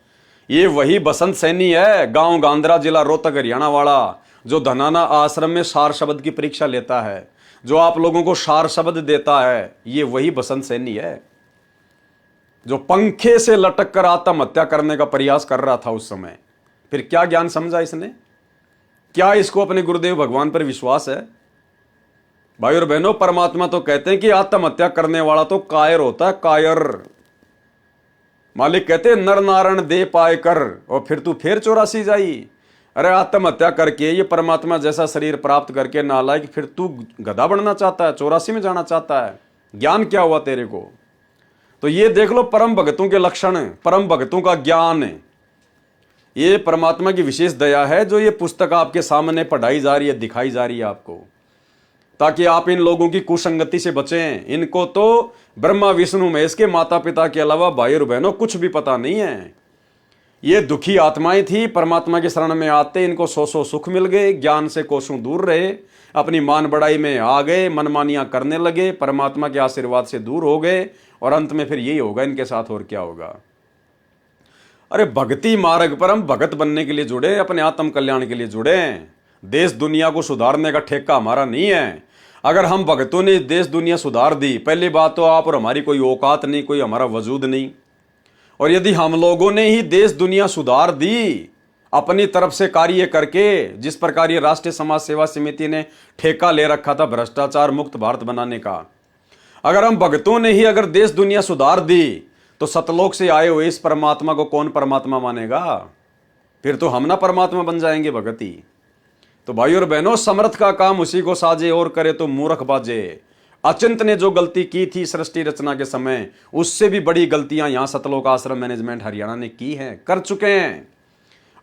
ये वही बसंत सैनी है, गांव गांधरा, जिला रोहतक, हरियाणा वाला, जो धनाना आश्रम में सार शब्द की परीक्षा लेता है, जो आप लोगों को सार शब्द देता है, ये वही बसंत सैनी है जो पंखे से लटक कर आत्महत्या करने का प्रयास कर रहा था उस समय। फिर क्या ज्ञान समझा इसने? क्या इसको अपने गुरुदेव भगवान पर विश्वास है? भाई और बहनों, परमात्मा तो कहते हैं कि आत्महत्या करने वाला तो कायर होता है, कायर। मालिक कहते हैं नर नारायण दे पाए कर, और फिर तू फिर 84 जाई। अरे आत्महत्या करके ये परमात्मा जैसा शरीर प्राप्त करके नालायक, फिर तू गधा बनना चाहता है, 84 में जाना चाहता है। ज्ञान क्या हुआ तेरे को? तो ये देख लो परम भगतों के लक्षण, परम भगतों का ज्ञान है। ये परमात्मा की विशेष दया है जो ये पुस्तक आपके सामने पढ़ाई जा रही है, दिखाई जा रही है आपको, ताकि आप इन लोगों की कुसंगति से बचें। इनको तो ब्रह्मा विष्णु महेश के माता पिता के अलावा भाई और बहनों कुछ भी पता नहीं है। ये दुखी आत्माएं थी, परमात्मा की शरण में आते इनको सौ सुख मिल गए, ज्ञान से कोसों दूर रहे, अपनी मान बढ़ाई में आ गए, मनमानियां करने लगे, परमात्मा के आशीर्वाद से दूर हो गए, और अंत में फिर यही होगा इनके साथ, और क्या होगा। अरे भक्ति मार्ग पर हम भगत बनने के लिए जुड़े, अपने आत्म कल्याण के लिए जुड़े। देश दुनिया को सुधारने का ठेका हमारा नहीं है। अगर हम भक्तों ने देश दुनिया सुधार दी, पहली बात तो आप और हमारी कोई औकात नहीं, कोई हमारा वजूद नहीं। और यदि हम लोगों ने ही देश दुनिया सुधार दी अपनी तरफ से कार्य करके, जिस प्रकार ये राष्ट्रीय समाज सेवा समिति ने ठेका ले रखा था भ्रष्टाचार मुक्त भारत बनाने का, अगर हम भक्तों ने ही अगर देश दुनिया सुधार दी, तो सतलोक से आए हुए इस परमात्मा को कौन परमात्मा मानेगा? फिर तो हम ना परमात्मा बन जाएंगे भगत ही। तो भाई और बहनों, समर्थ का काम उसी को साजे और करे तो मूर्ख बाजे। अचिंत ने जो गलती की थी सृष्टि रचना के समय, उससे भी बड़ी गलतियां यहां सतलोक आश्रम मैनेजमेंट हरियाणा ने की हैं, कर चुके हैं।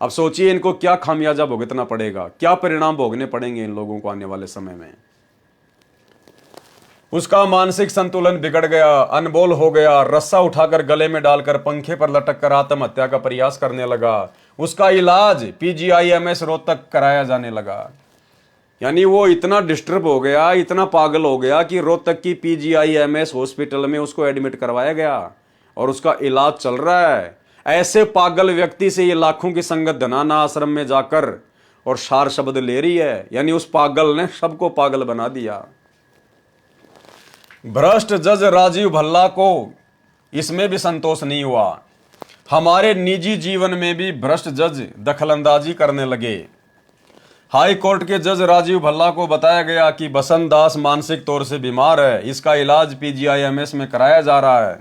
अब सोचिए इनको क्या खामियाजा भुगतना पड़ेगा, क्या परिणाम भोगने पड़ेंगे इन लोगों को आने वाले समय में। उसका मानसिक संतुलन बिगड़ गया, अनबोल हो गया, रस्सा उठाकर गले में डालकर पंखे पर लटक कर आत्महत्या का प्रयास करने लगा। उसका इलाज PGIMS रोहतक कराया जाने लगा। यानी वो इतना डिस्टर्ब हो गया, इतना पागल हो गया कि रोहतक की PGIMS हॉस्पिटल में उसको एडमिट करवाया गया और उसका इलाज चल रहा है। ऐसे पागल व्यक्ति से ये लाखों की संगत धनाना आश्रम में जाकर और सार शब्द ले रही है। यानी उस पागल ने सबको पागल बना दिया। भ्रष्ट जज राजीव भल्ला को इसमें भी संतोष नहीं हुआ। हमारे निजी जीवन में भी भ्रष्ट जज दखलंदाजी करने लगे। हाई कोर्ट के जज राजीव भल्ला को बताया गया कि बसंत दास मानसिक तौर से बीमार है, इसका इलाज PGIMS में कराया जा रहा है।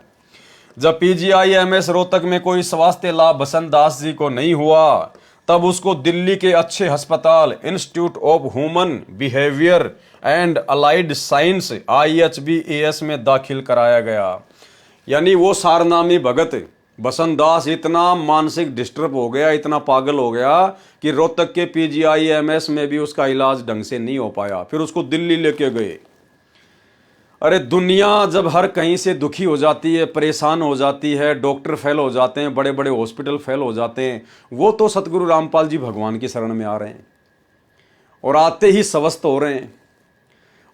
जब PGIMS रोहतक में कोई स्वास्थ्य लाभ बसंत दास जी को नहीं हुआ, तब उसको दिल्ली के अच्छे अस्पताल institute of human behaviour and allied science IHBAS में दाखिल कराया गया। यानी वो सारनामी भगत बसंत दास इतना मानसिक डिस्टर्ब हो गया, इतना पागल हो गया कि रोहतक के PGIMS में भी उसका इलाज ढंग से नहीं हो पाया। फिर उसको दिल्ली लेके गए। अरे दुनिया जब हर कहीं से दुखी हो जाती है, परेशान हो जाती है, डॉक्टर फेल हो जाते हैं, बड़े बड़े हॉस्पिटल फेल हो जाते हैं, वो तो सतगुरु रामपाल जी भगवान की शरण में आ रहे हैं और आते ही स्वस्थ हो रहे हैं।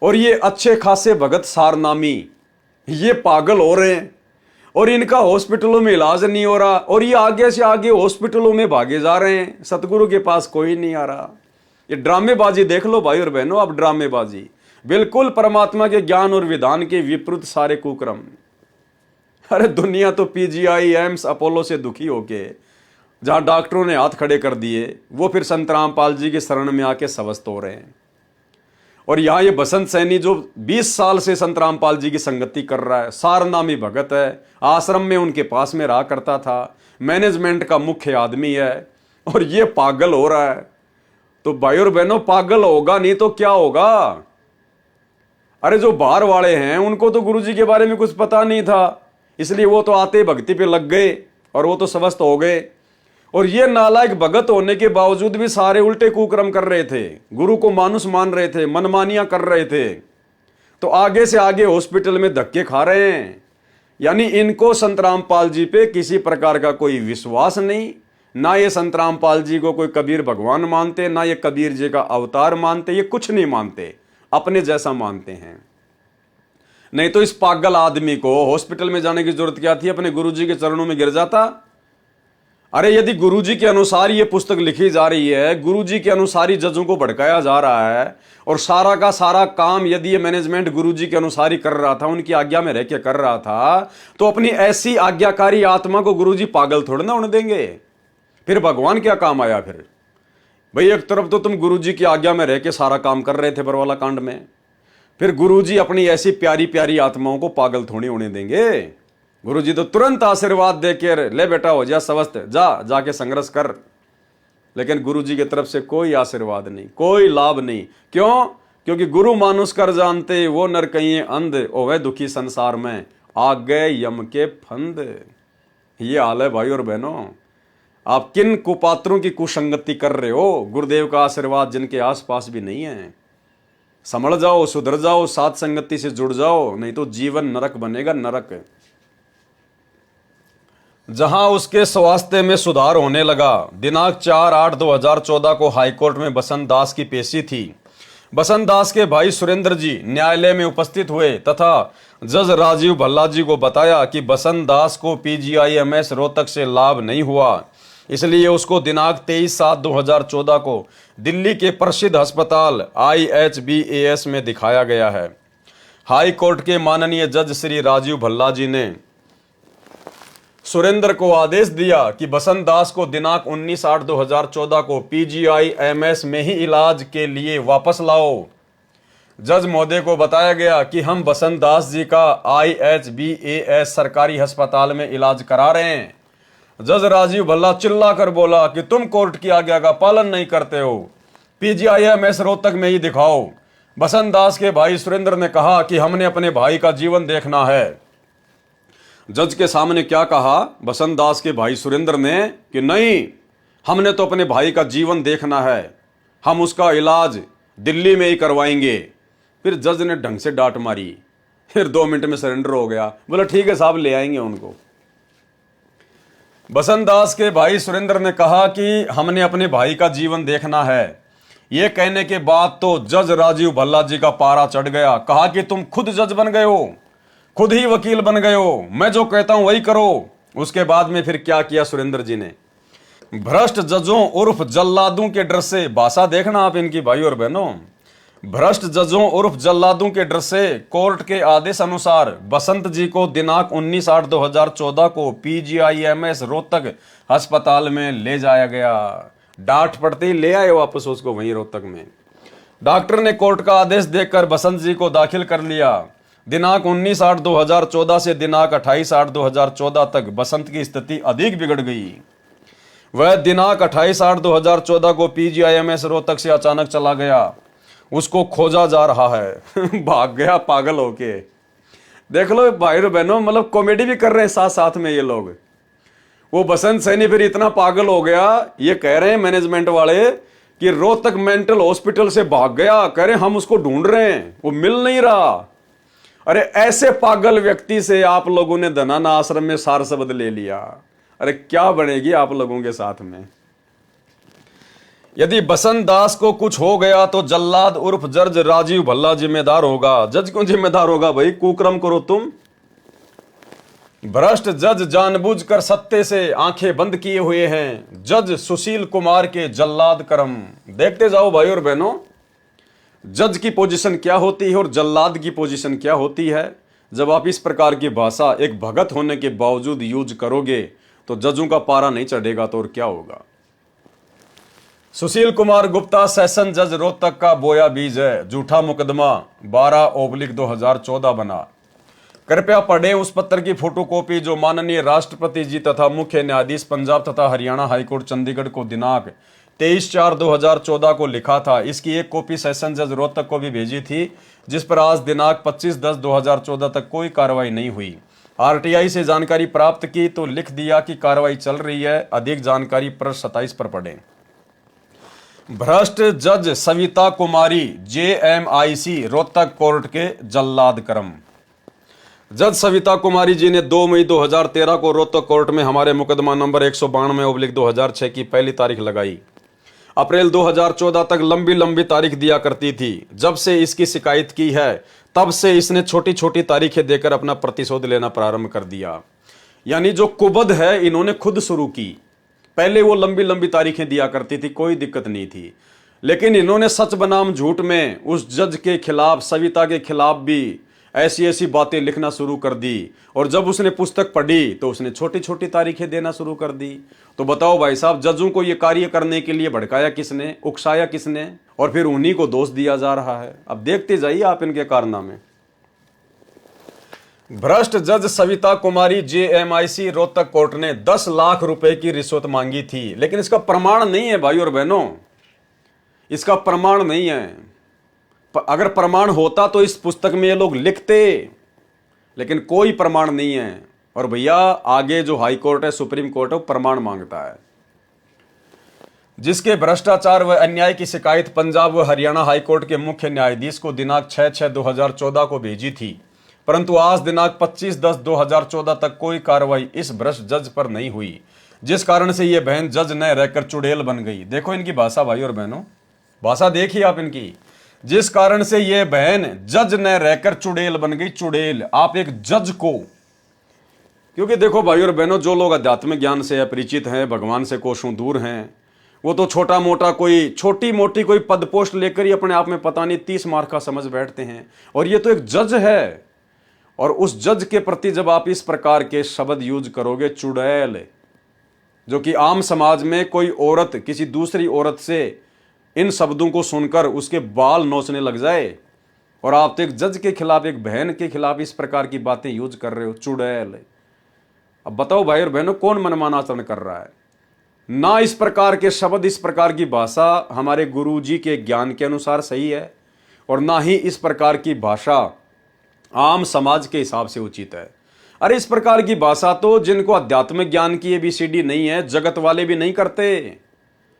और ये अच्छे खासे भगत सारनामी ये पागल हो रहे हैं और इनका हॉस्पिटलों में इलाज नहीं हो रहा और ये आगे से आगे हॉस्पिटलों में भागे जा रहे हैं। सतगुरु के पास कोई नहीं आ रहा। ये ड्रामेबाजी देख लो भाई और बहनों, अब ड्रामेबाजी बिल्कुल परमात्मा के ज्ञान और विधान के विपरीत सारे कुक्रम। अरे दुनिया तो PGIMS अपोलो से दुखी होके, जहां डॉक्टरों ने हाथ खड़े कर दिए, वो फिर संत रामपाल जी के शरण में आके स्वस्थ हो रहे हैं। और यहां ये बसंत सैनी जो 20 साल से संत रामपाल जी की संगति कर रहा है, सारनामी भगत है, आश्रम में उनके पास में रहा करता था, मैनेजमेंट का मुख्य आदमी है, और ये पागल हो रहा है। तो भाई और बहनों, पागल होगा नहीं तो क्या होगा। अरे जो बाहर वाले हैं उनको तो गुरुजी के बारे में कुछ पता नहीं था, इसलिए वो तो आते भक्ति पे लग गए और वो तो स्वस्थ हो गए। और ये नालायक भगत होने के बावजूद भी सारे उल्टे कुक्रम कर रहे थे, गुरु को मानुस मान रहे थे, मनमानियां कर रहे थे, तो आगे से आगे हॉस्पिटल में धक्के खा रहे हैं। यानी इनको संत रामपाल जी पे किसी प्रकार का कोई विश्वास नहीं, ना ये संत रामपाल जी को कोई कबीर भगवान मानते, ना ये कबीर जी का अवतार मानते, ये कुछ नहीं मानते, अपने जैसा मानते हैं। नहीं तो इस पागल आदमी को हॉस्पिटल में जाने की जरूरत क्या थी, अपने गुरुजी के चरणों में गिर जाता। अरे यदि गुरुजी के अनुसार ये पुस्तक लिखी जा रही है, गुरुजी के अनुसार ही जजों को भड़काया जा रहा है, और सारा का सारा काम यदि ये मैनेजमेंट गुरुजी के अनुसार ही कर रहा था, उनकी आज्ञा में रह के कर रहा था, तो अपनी ऐसी आज्ञाकारी आत्मा को गुरुजी पागल थोड़ा ना होने देंगे। फिर भगवान क्या काम आया फिर भाई। एक तरफ तो तुम गुरुजी की आज्ञा में रह के सारा काम कर रहे थे बरवाला कांड में, फिर गुरुजी अपनी ऐसी प्यारी प्यारी आत्माओं को पागल थोड़ी होने देंगे। गुरुजी तो तुरंत आशीर्वाद देकर, ले बेटा हो जा स्वस्थ, जाके संघर्ष कर। लेकिन गुरुजी की तरफ से कोई आशीर्वाद नहीं, कोई लाभ नहीं। क्यों? क्योंकि गुरु मानुष कर जानते, वो नर कहीं अंध, ओवे दुखी संसार में आ गए यम के फंद। ये हाल है भाई और बहनों। आप किन कुपात्रों की कुसंगति कर रहे हो? गुरुदेव का आशीर्वाद जिनके आसपास भी नहीं है। संभल जाओ, सुधर जाओ, साथ संगति से जुड़ जाओ, नहीं तो जीवन नरक बनेगा, नरक। जहां उसके स्वास्थ्य में सुधार होने लगा। दिनांक 4/8/2014 को हाईकोर्ट में बसंत दास की पेशी थी। बसंत दास के भाई सुरेंद्र जी न्यायालय में उपस्थित हुए तथा जज राजीव भल्ला जी को बताया कि बसंत दास को PGIMS रोहतक से लाभ नहीं हुआ, इसलिए उसको दिनांक 23/7/2014 को दिल्ली के प्रसिद्ध अस्पताल IHBAS में दिखाया गया है। हाई कोर्ट के माननीय जज श्री राजीव भल्ला जी ने सुरेंद्र को आदेश दिया कि बसंत दास को दिनांक 19/8/2014 को PGIMS में ही इलाज के लिए वापस लाओ। जज महोदय को बताया गया कि हम बसंत दास जी का IHBAS सरकारी अस्पताल में इलाज करा रहे हैं। जज राजीव भल्ला चिल्ला कर बोला कि तुम कोर्ट की आज्ञा का पालन नहीं करते हो, PGIMS रोहतक में ही दिखाओ। बसंत दास के भाई सुरेंद्र ने कहा कि हमने अपने भाई का जीवन देखना है। जज के सामने क्या कहा बसंत दास के भाई सुरेंद्र ने कि नहीं, हमने तो अपने भाई का जीवन देखना है, हम उसका इलाज दिल्ली में ही करवाएंगे। फिर जज ने ढंग से डांट मारी, फिर 2 मिनट में सरेंडर हो गया। बोला ठीक है साहब, ले आएंगे उनको। बसंत दास के भाई सुरेंद्र ने कहा कि हमने अपने भाई का जीवन देखना है। यह कहने के बाद तो जज राजीव भल्ला जी का पारा चढ़ गया। कहा कि तुम खुद जज बन गए हो, खुद ही वकील बन गए हो, मैं जो कहता हूं वही करो। उसके बाद में फिर क्या किया सुरेंद्र जी ने, भ्रष्ट जजों उर्फ जल्लादों के डर से, भाषा देखना आप इनकी भाई और बहनों, भ्रष्ट जजों उर्फ जल्लादों के डर से कोर्ट के आदेश अनुसार बसंत जी को दिनांक 19/8/2014 को PGIMS रोहतक अस्पताल में ले जाया गया। डांट पड़ते ही ले आए वापस उसको वहीं रोहतक में। डॉक्टर ने कोर्ट का आदेश देखकर बसंत जी को दाखिल कर लिया। दिनांक 19/8/2014 से दिनांक 28/8/2014 तक बसंत की स्थिति अधिक बिगड़ गई। वह दिनांक 28/8/2014 को PGIMS रोहतक से अचानक चला गया। उसको खोजा जा रहा है। भाग गया पागल होके। देख लो भाई और बहनों, मतलब कॉमेडी भी कर रहे हैं साथ साथ में ये लोग। वो बसंत सैनी फिर इतना पागल हो गया, ये कह रहे हैं मैनेजमेंट वाले कि रोहतक मेंटल हॉस्पिटल से भाग गया। कह रहे हम उसको ढूंढ रहे हैं, वो मिल नहीं रहा। अरे ऐसे पागल व्यक्ति से आप लोगों ने धनाना आश्रम में सार शब्द ले लिया। अरे क्या बनेगी आप लोगों के साथ में। यदि बसंत दास को कुछ हो गया तो जल्लाद उर्फ जज राजीव भल्ला जिम्मेदार होगा। जज क्यों जिम्मेदार होगा भाई, कुकर्म करो तुम। भ्रष्ट जज जानबूझकर सत्ते से आंखें बंद किए हुए हैं। जज सुशील कुमार के जल्लाद कर्म। देखते जाओ भाई और बहनों, जज की पोजीशन क्या होती है और जल्लाद की पोजीशन क्या होती है। जब आप इस प्रकार की भाषा एक भगत होने के बावजूद यूज करोगे तो जजों का पारा नहीं चढ़ेगा तो और क्या होगा। सुशील कुमार गुप्ता सेशन जज रोहतक का बोया बीज है। झूठा मुकदमा 12/2014 बना। कृपया पढ़ें उस पत्र की फोटोकॉपी जो माननीय राष्ट्रपति जी तथा मुख्य न्यायाधीश पंजाब तथा हरियाणा हाईकोर्ट चंडीगढ़ को दिनांक 23/4/2014 को लिखा था। इसकी एक कॉपी सेशन जज रोहतक को भी भेजी थी, जिस पर आज दिनांक 25/10/2014 तक कोई कार्रवाई नहीं हुई। RTI से जानकारी प्राप्त की तो लिख दिया कि कार्रवाई चल रही है। अधिक जानकारी पृष्ठ 27 पर पढ़ें। भ्रष्ट जज सविता कुमारी JMIC रोहतक कोर्ट के जल्लाद कर्म। जज सविता कुमारी जी ने 2 मई 2013 को रोहतक कोर्ट में हमारे मुकदमा नंबर 192/2006 की पहली तारीख लगाई। अप्रैल 2014 तक लंबी लंबी तारीख दिया करती थी। जब से इसकी शिकायत की है तब से इसने छोटी छोटी तारीखें देकर अपना प्रतिशोध लेना प्रारंभ कर दिया। यानी जो कुबद है इन्होंने खुद शुरू की। पहले वो लंबी लंबी तारीखें दिया करती थी, कोई दिक्कत नहीं थी, लेकिन इन्होंने सच बनाम झूठ में उस जज के खिलाफ, सविता के खिलाफ भी ऐसी ऐसी बातें लिखना शुरू कर दी। और जब उसने पुस्तक पढ़ी तो उसने छोटी छोटी तारीखें देना शुरू कर दी। तो बताओ भाई साहब, जजों को ये कार्य करने के लिए भड़काया किसने, उकसाया किसने, और फिर उन्हीं को दोष दिया जा रहा है। अब देखते जाइए आप इनके कारनामे। भ्रष्ट जज सविता कुमारी JMIC रोहतक कोर्ट ने 10 लाख रुपए की रिश्वत मांगी थी, लेकिन इसका प्रमाण नहीं है भाई और बहनों, इसका प्रमाण नहीं है। अगर प्रमाण होता तो इस पुस्तक में ये लोग लिखते, लेकिन कोई प्रमाण नहीं है। और भैया आगे जो हाई कोर्ट है, सुप्रीम कोर्ट है, वो प्रमाण मांगता है। जिसके भ्रष्टाचार व अन्याय की शिकायत पंजाब व हरियाणा हाई कोर्ट के मुख्य न्यायाधीश को दिनांक 6/6/2014 को भेजी थी, परंतु आज दिनांक 25/10/2014 तक कोई कार्रवाई इस भ्रष्ट जज पर नहीं हुई, जिस कारण से ये बहन जज न रहकर चुड़ैल बन गई। देखो इनकी भाषा भाई और बहनों, भाषा देखिए आप इनकी। जिस कारण से ये बहन जज न रहकर चुड़ैल बन गई। चुड़ैल, आप एक जज को, क्योंकि देखो भाई और बहनों, जो लोग आध्यात्मिक ज्ञान से अपरिचित हैं, भगवान से कोसों दूर हैं, वो तो छोटा मोटा कोई छोटी मोटी कोई पद पोस्ट लेकर ही अपने आप में पता नहीं 30 मार्क का समझ बैठते हैं। और ये तो एक जज है, और उस जज के प्रति जब आप इस प्रकार के शब्द यूज करोगे, चुड़ैल, जो कि आम समाज में कोई औरत किसी दूसरी औरत से इन शब्दों को सुनकर उसके बाल नोचने लग जाए, और आप तो एक जज के खिलाफ, एक बहन के खिलाफ इस प्रकार की बातें यूज कर रहे हो, चुड़ैल। अब बताओ भाई और बहनों, कौन मनमाना आचरण कर रहा है। ना इस प्रकार के शब्द, इस प्रकार की भाषा हमारे गुरुजी के ज्ञान के अनुसार सही है, और ना ही इस प्रकार की भाषा आम समाज के हिसाब से उचित है। अरे इस प्रकार की भाषा तो जिनको आध्यात्मिक ज्ञान की ABCD नहीं है, जगत वाले भी नहीं करते।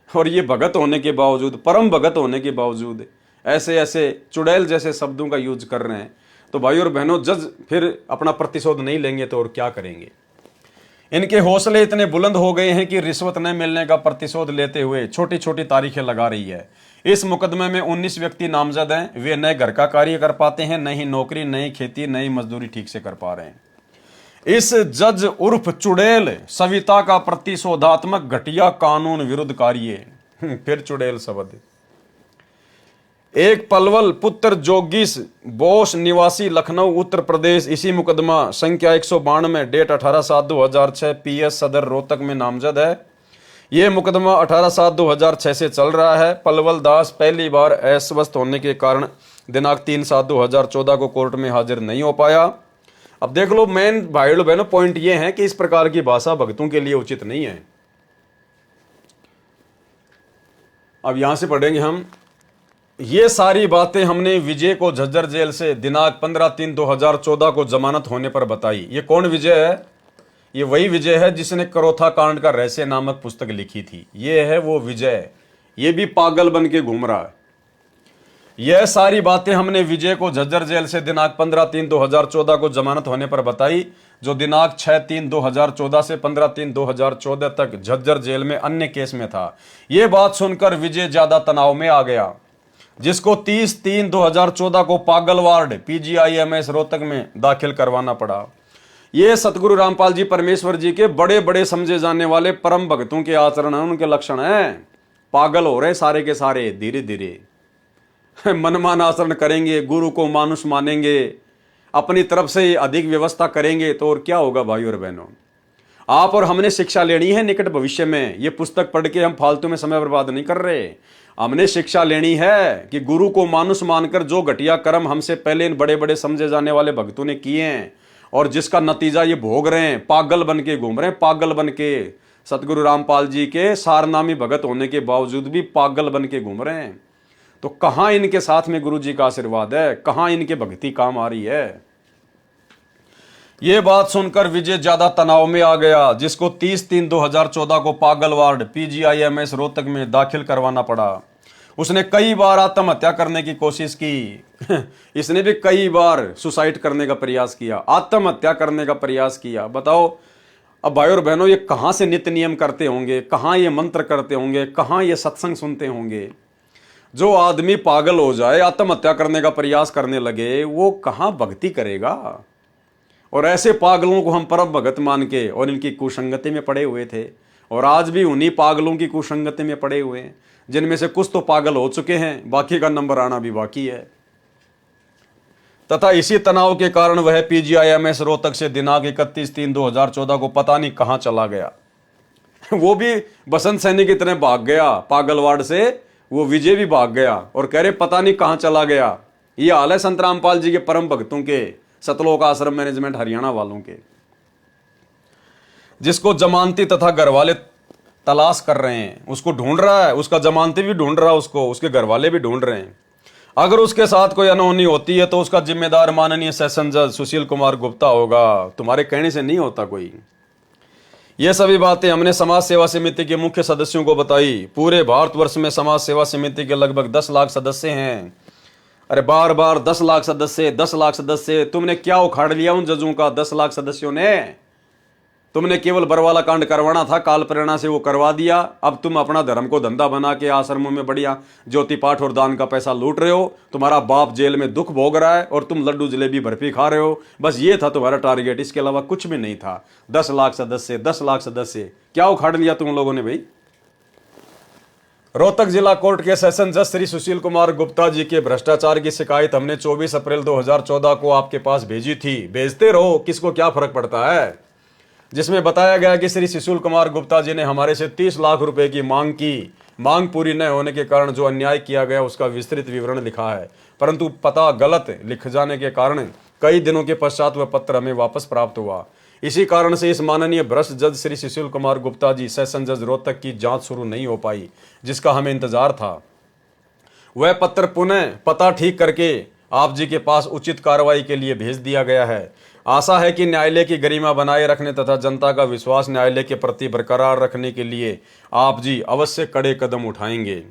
और ये भगत होने के बावजूद, परम भगत होने के बावजूद ऐसे ऐसे चुड़ैल जैसे शब्दों का यूज कर रहे हैं। तो भाई और बहनों, जज फिर अपना प्रतिशोध नहीं लेंगे तो और क्या करेंगे। इनके हौसले इतने बुलंद हो गए हैं कि रिश्वत न मिलने का प्रतिशोध लेते हुए छोटी छोटी तारीखें लगा रही है। इस मुकदमे में 19 व्यक्ति नामजद हैं। वे न घर का कार्य कर पाते हैं, न ही नौकरी, न ही खेती, न ही मजदूरी ठीक से कर पा रहे हैं। इस जज उर्फ चुड़ैल सविता का प्रतिशोधात्मक घटिया कानून विरुद्ध कार्य फिर चुड़ैल शब्द। एक पलवल पुत्र जोगीश बोस निवासी लखनऊ उत्तर प्रदेश इसी मुकदमा संख्या 192 डेट 18/7/2006 PS सदर रोहतक में नामजद है। यह मुकदमा 18/7/2006 से चल रहा है। पलवल दास पहली बार अस्वस्थ होने के कारण दिनांक 3/7/2014 को कोर्ट में हाजिर नहीं हो पाया। अब देख लो, मेन भाइयों बहनों पॉइंट यह है कि इस प्रकार की भाषा भक्तों के लिए उचित नहीं है। अब यहां से पढ़ेंगे हम। ये सारी बातें हमने विजय को झज्जर जेल से दिनांक 15/3/2014 को जमानत होने पर बताई। ये कौन विजय है? ये वही विजय है जिसने करोथा कांड का रहस्य नामक पुस्तक लिखी थी। ये है वो विजय। ये भी पागल बन के घूम रहा है। यह सारी बातें हमने विजय को झज्जर जेल से दिनांक 15/3/2014 को जमानत होने पर बताई, जो दिनांक 6/3/2014 से 15/3/2014 तक झज्जर जेल में अन्य केस में था। यह बात सुनकर विजय ज्यादा तनाव में आ गया, जिसको 30/3/2014 को पागल वार्ड PGIMS रोहतक में दाखिल करवाना पड़ा। ये सतगुरु रामपाल जी परमेश्वर जी के बड़े बड़े समझे जाने वाले परम भक्तों के आचरण हैं, उनके लक्षण हैं। पागल हो रहे सारे के सारे धीरे धीरे। मनमान आचरण करेंगे, गुरु को मानुष मानेंगे, अपनी तरफ से अधिक व्यवस्था करेंगे तो और क्या होगा भाई और बहनों। आप और हमने शिक्षा लेनी है निकट भविष्य में। ये पुस्तक पढ़ के हम फालतू में समय बर्बाद नहीं कर रहे। हमने शिक्षा लेनी है कि गुरु को मानुष मानकर जो घटिया कर्म हमसे पहले इन बड़े बड़े समझे जाने वाले भक्तों ने किए हैं और जिसका नतीजा ये भोग रहे हैं, पागल बन के घूम रहे हैं, पागल बन के सतगुरु रामपाल जी के सारनामी भगत होने के बावजूद भी पागल बन के घूम रहे हैं। तो कहां इनके साथ में गुरु जी का आशीर्वाद है, कहां इनके भक्ति काम आ रही है। यह बात सुनकर विजय ज्यादा तनाव में आ गया, जिसको 30/3/2014 को पागल वार्ड PGIMS रोहतक में दाखिल करवाना पड़ा। उसने कई बार आत्महत्या करने की कोशिश की। इसने भी कई बार सुसाइड करने का प्रयास किया, आत्महत्या करने का प्रयास किया। बताओ अब भाई और बहनों, ये कहां से नित्य नियम करते होंगे, कहां ये मंत्र करते होंगे, कहां ये सत्संग सुनते होंगे। जो आदमी पागल हो जाए, आत्महत्या करने का प्रयास करने लगे, वो कहां भक्ति करेगा। और ऐसे पागलों को हम परम भगत मान के और इनकी कुसंगति में पड़े हुए थे, और आज भी उन्हीं पागलों की कुसंगति में पड़े हुए हैं, जिनमें से कुछ तो पागल हो चुके हैं, बाकी का नंबर आना भी बाकी है। तथा इसी तनाव के कारण वह PGIMS रोहतक से दिनांक 31/3/2014 को पता नहीं कहां चला गया। वो भी बसंत सैनिक की तरह भाग गया पागल वार्ड से। वो विजय भी भाग गया और कह रहे पता नहीं कहां चला गया। ये हाल है संत रामपाल जी के परम भक्तों के, सतलोक आश्रम मैनेजमेंट हरियाणा वालों के, जिसको जमानती तथा घर वाले तलाश कर रहे हैं। उसको ढूंढ रहा है, उसका जमानती भी ढूंढ रहा है, उसको उसके घर वाले भी ढूंढ रहे हैं। अगर उसके साथ कोई अनहोनी होती है तो उसका जिम्मेदार माननीय सेशन जज सुशील कुमार गुप्ता होगा। तुम्हारे कहने से नहीं होता कोई। ये सभी बातें हमने समाज सेवा समिति के मुख्य सदस्यों को बताई। पूरे भारतवर्ष में समाज सेवा समिति के लगभग 10 लाख सदस्य हैं। अरे बार बार 10 लाख सदस्य, 10 लाख सदस्य, तुमने क्या उखाड़ लिया उन जजों का? 10 लाख सदस्यों ने तुमने केवल बरवाला कांड करवाना था, काल प्रेरणा से वो करवा दिया। अब तुम अपना धर्म को धंधा बना के आश्रमों में बढ़िया ज्योति पाठ और दान का पैसा लूट रहे हो। तुम्हारा बाप जेल में दुख भोग रहा है और तुम लड्डू जलेबी बर्फी खा रहे हो। बस ये था तुम्हारा टारगेट, इसके अलावा कुछ भी नहीं था। 10 लाख सदस्य, 10 लाख सदस्य, क्या उखाड़ लिया तुम लोगों ने भाई? रोहतक जिला कोर्ट के सेशन जज श्री सुशील कुमार गुप्ता जी के भ्रष्टाचार की शिकायत हमने 24 अप्रैल 2014 को आपके पास भेजी थी। भेजते रहो, किसको क्या फर्क पड़ता है। जिसमें बताया गया कि श्री सुशील कुमार गुप्ता जी ने हमारे से 30 लाख रुपए की मांग की। मांग पूरी न होने के कारण जो अन्याय किया गया उसका विस्तृत विवरण लिखा है, परंतु पता गलत लिख जाने के कारण कई दिनों के पश्चात वह पत्र हमें वापस प्राप्त हुआ। इसी कारण से इस माननीय भ्रष्ट जज श्री सुशील कुमार गुप्ता जी सेशन जज रोहतक की जांच शुरू नहीं हो पाई, जिसका हमें इंतजार था। वह पत्र पुनः पता ठीक करके आप जी के पास उचित कार्रवाई के लिए भेज दिया गया है। आशा है कि न्यायालय की गरिमा बनाए रखने तथा जनता का विश्वास न्यायालय के प्रति बरकरार रखने के लिए आप जी अवश्य कड़े कदम उठाएंगे।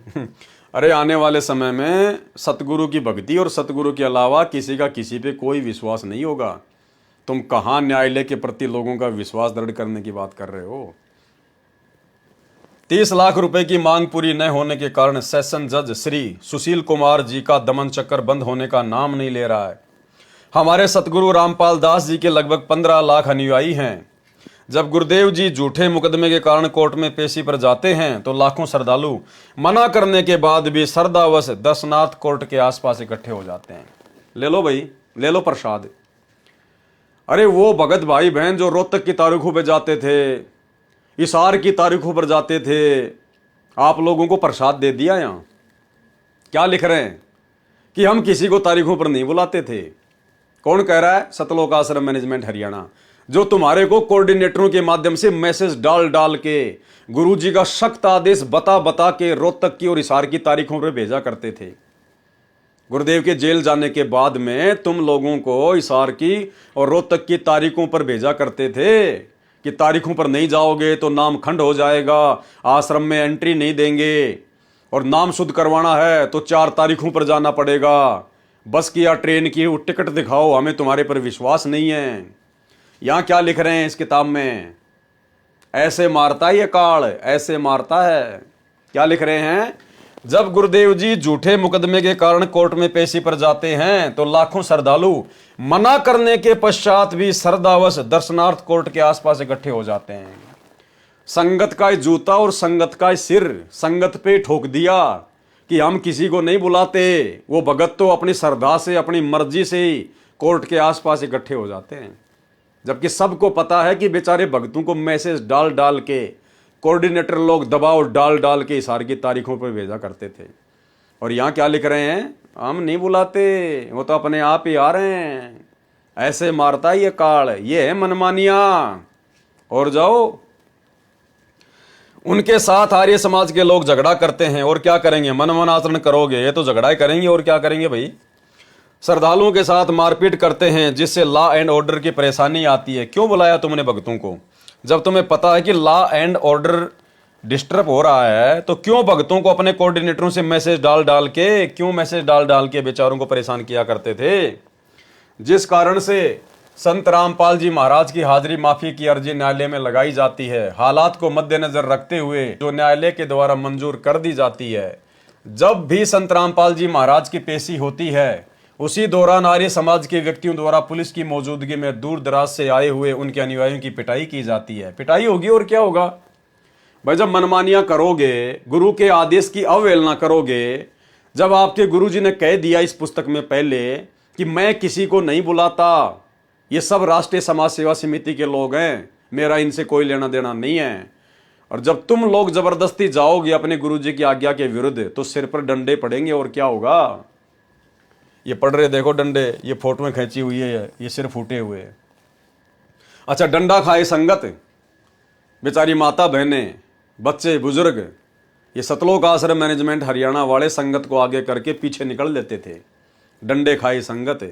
अरे आने वाले समय में सतगुरु की भक्ति और सतगुरु के अलावा किसी का किसी पे कोई विश्वास नहीं होगा। तुम कहाँ न्यायालय के प्रति लोगों का विश्वास दृढ़ करने की बात कर रहे हो। 30 लाख रुपए की मांग पूरी न होने के कारण सेशन जज श्री सुशील कुमार जी का दमन चक्कर बंद होने का नाम नहीं ले रहा है। हमारे सतगुरु रामपाल दास जी के लगभग 15 लाख अनुयायी हैं। जब गुरुदेव जी झूठे मुकदमे के कारण कोर्ट में पेशी पर जाते हैं तो लाखों श्रद्धालु मना करने के बाद भी श्रद्धावश दर्शनार्थ कोर्ट के आसपास इकट्ठे हो जाते हैं। ले लो भाई, ले लो प्रसाद। अरे वो भगत भाई बहन जो रोहतक की तारीखों पे जाते थे, हिसार की तारीखों पर जाते थे, आप लोगों को प्रसाद दे दिया। यहाँ क्या लिख रहे हैं कि हम किसी को तारीखों पर नहीं बुलाते थे। कौन कह रहा है? सतलोक आश्रम मैनेजमेंट हरियाणा, जो तुम्हारे को कोऑर्डिनेटरों के माध्यम से मैसेज डाल डाल के गुरुजी का सख्त आदेश बता बता के रोहतक की और हिसार की तारीखों पर भेजा करते थे। गुरुदेव के जेल जाने के बाद में तुम लोगों को हिसार की और रोहतक की तारीखों पर भेजा करते थे कि तारीखों पर नहीं जाओगे तो नाम खंड हो जाएगा, आश्रम में एंट्री नहीं देंगे, और नाम शुद्ध करवाना है तो 4 तारीखों पर जाना पड़ेगा। बस की या ट्रेन की वो टिकट दिखाओ, हमें तुम्हारे पर विश्वास नहीं है। यहां क्या लिख रहे हैं इस किताब में? ऐसे मारता है ये काल, ऐसे मारता है। क्या लिख रहे हैं? जब गुरुदेव जी झूठे मुकदमे के कारण कोर्ट में पेशी पर जाते हैं तो लाखों श्रद्धालु मना करने के पश्चात भी श्रद्धावश दर्शनार्थ कोर्ट के आसपास इकट्ठे हो जाते हैं। संगत का जूता और संगत का सिर संगत पे ठोक दिया कि हम किसी को नहीं बुलाते। वो भगत तो अपनी श्रद्धा से, अपनी मर्जी से ही कोर्ट के आसपास इकट्ठे हो जाते हैं, जबकि सबको पता है कि बेचारे भक्तों को मैसेज डाल डाल के कोऑर्डिनेटर लोग दबाव डाल डाल के हिसार की तारीखों पर भेजा करते थे। और यहाँ क्या लिख रहे हैं? हम नहीं बुलाते, वो तो अपने आप ही आ रहे हैं। ऐसे मारता है ये काल, ये है मनमानिया। और जाओ, उनके साथ आर्य समाज के लोग झगड़ा करते हैं और क्या करेंगे? मनमन आचरण करोगे ये तो झगड़ा ही करेंगे और क्या करेंगे भाई। श्रद्धालुओं के साथ मारपीट करते हैं जिससे लॉ एंड ऑर्डर की परेशानी आती है। क्यों बुलाया तुमने भक्तों को? जब तुम्हें पता है कि लॉ एंड ऑर्डर डिस्टर्ब हो रहा है तो क्यों भक्तों को अपने कोऑर्डिनेटरों से मैसेज डाल डाल के बेचारों को परेशान किया करते थे? जिस कारण से संत रामपाल जी महाराज की हाजिरी माफी की अर्जी न्यायालय में लगाई जाती है, हालात को मद्देनजर रखते हुए जो न्यायालय के द्वारा मंजूर कर दी जाती है। जब भी संत रामपाल जी महाराज की पेशी होती है उसी दौरान आर्य समाज के व्यक्तियों द्वारा पुलिस की मौजूदगी में दूर दराज से आए हुए उनके अनुयायियों की पिटाई की जाती है। पिटाई होगी और क्या होगा भाई? जब मनमानियां करोगे, गुरु के आदेश की अवहेलना करोगे, जब आपके गुरुजी ने कह दिया इस पुस्तक में पहले कि मैं किसी को नहीं बुलाता, ये सब राष्ट्रीय समाज सेवा समिति के लोग हैं, मेरा इनसे कोई लेना देना नहीं है, और जब तुम लोग जबरदस्ती जाओगे अपने गुरुजी की आज्ञा के विरुद्ध तो सिर पर डंडे पड़ेंगे और क्या होगा? ये पड़ रहे देखो डंडे, ये फोटोएं खींची हुई है, ये सिर फूटे हुए हैं। अच्छा, डंडा खाए संगत, बेचारी माता बहनें, बच्चे, बुजुर्ग, ये सतलोक आश्रम मैनेजमेंट हरियाणा वाले संगत को आगे करके पीछे निकल लेते थे। डंडे खाई संगत,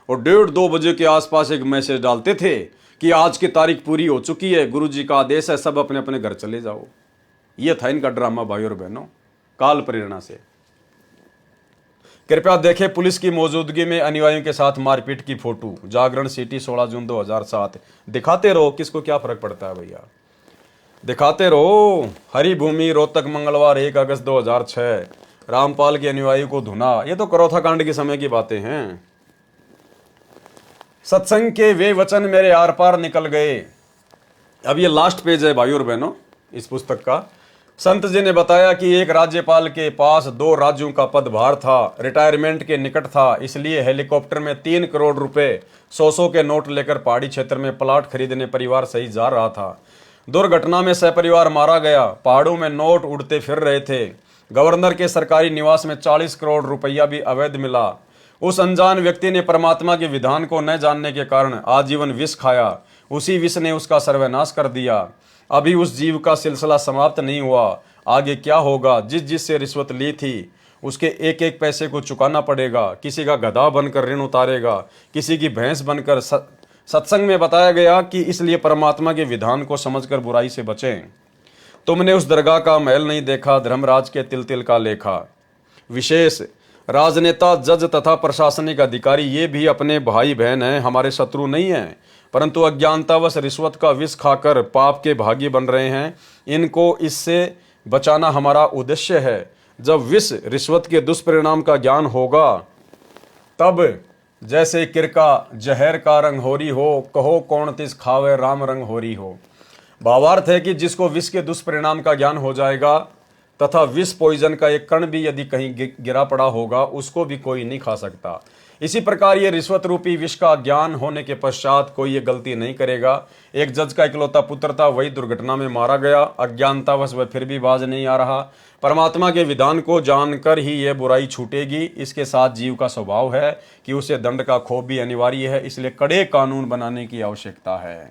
और 1:30-2 बजे के आसपास एक मैसेज डालते थे कि आज की तारीख पूरी हो चुकी है, गुरुजी का आदेश है, सब अपने अपने घर चले जाओ। ये था इनका ड्रामा भाई और बहनों, काल प्रेरणा से। कृपया देखें पुलिस की मौजूदगी में अनुयायियों के साथ मारपीट की फोटो, जागरण सिटी 16 जून 2007। दिखाते रहो, किसको क्या फर्क पड़ता है भैया, दिखाते रहो। हरी भूमि रोहतक मंगलवार 1 अगस्त 2006। रामपाल के अनुयायी को धुना। ये तो करौथा कांड के समय की बातें हैं। सत्संग के वे वचन मेरे आर पार निकल गए। अब ये लास्ट पेज है भाई और बहनों इस पुस्तक का। संत जी ने बताया कि एक राज्यपाल के पास 2 राज्यों का पदभार था, रिटायरमेंट के निकट था, इसलिए हेलीकॉप्टर में 3 करोड़ रुपए 100 के नोट लेकर पहाड़ी क्षेत्र में प्लाट खरीदने परिवार सहित जा रहा था। दुर्घटना में सहपरिवार मारा गया। पहाड़ों में नोट उड़ते फिर रहे थे। गवर्नर के सरकारी निवास में 40 करोड़ रुपया भी अवैध मिला। उस अनजान व्यक्ति ने परमात्मा के विधान को न जानने के कारण आजीवन विष खाया। उसी विष ने उसका सर्वनाश कर दिया। अभी उस जीव का सिलसिला समाप्त नहीं हुआ, आगे क्या होगा। जिस जिससे रिश्वत ली थी उसके एक एक पैसे को चुकाना पड़ेगा, किसी का गधा बनकर ऋण उतारेगा, किसी की भैंस बनकर। सत्संग में बताया गया कि इसलिए परमात्मा के विधान को समझकर बुराई से बचें। तुमने उस दरगाह का महल नहीं देखा, धर्मराज के तिल तिल का लेखा। विशेष राजनेता, जज तथा प्रशासनिक अधिकारी ये भी अपने भाई बहन हैं, हमारे शत्रु नहीं हैं, परंतु अज्ञानतावश रिश्वत का विष खाकर पाप के भागी बन रहे हैं। इनको इससे बचाना हमारा उद्देश्य है। जब विष रिश्वत के दुष्परिणाम का ज्ञान होगा तब जैसे किरका जहर का रंग होरी हो, कहो कौन तिस खावे राम रंग होरी हो। भावार्थ है कि जिसको विष के दुष्परिणाम का ज्ञान हो जाएगा तथा विष पॉइजन का एक कण भी यदि कहीं गिरा पड़ा होगा उसको भी कोई नहीं खा सकता। इसी प्रकार ये रिश्वत रूपी विष का ज्ञान होने के पश्चात कोई ये गलती नहीं करेगा। एक जज का इकलौता पुत्र था, वही दुर्घटना में मारा गया। अज्ञानतावश वह फिर भी बाज नहीं आ रहा। परमात्मा के विधान को जानकर ही यह बुराई छूटेगी। इसके साथ जीव का स्वभाव है कि उसे दंड का खौफ भी अनिवार्य है, इसलिए कड़े कानून बनाने की आवश्यकता है।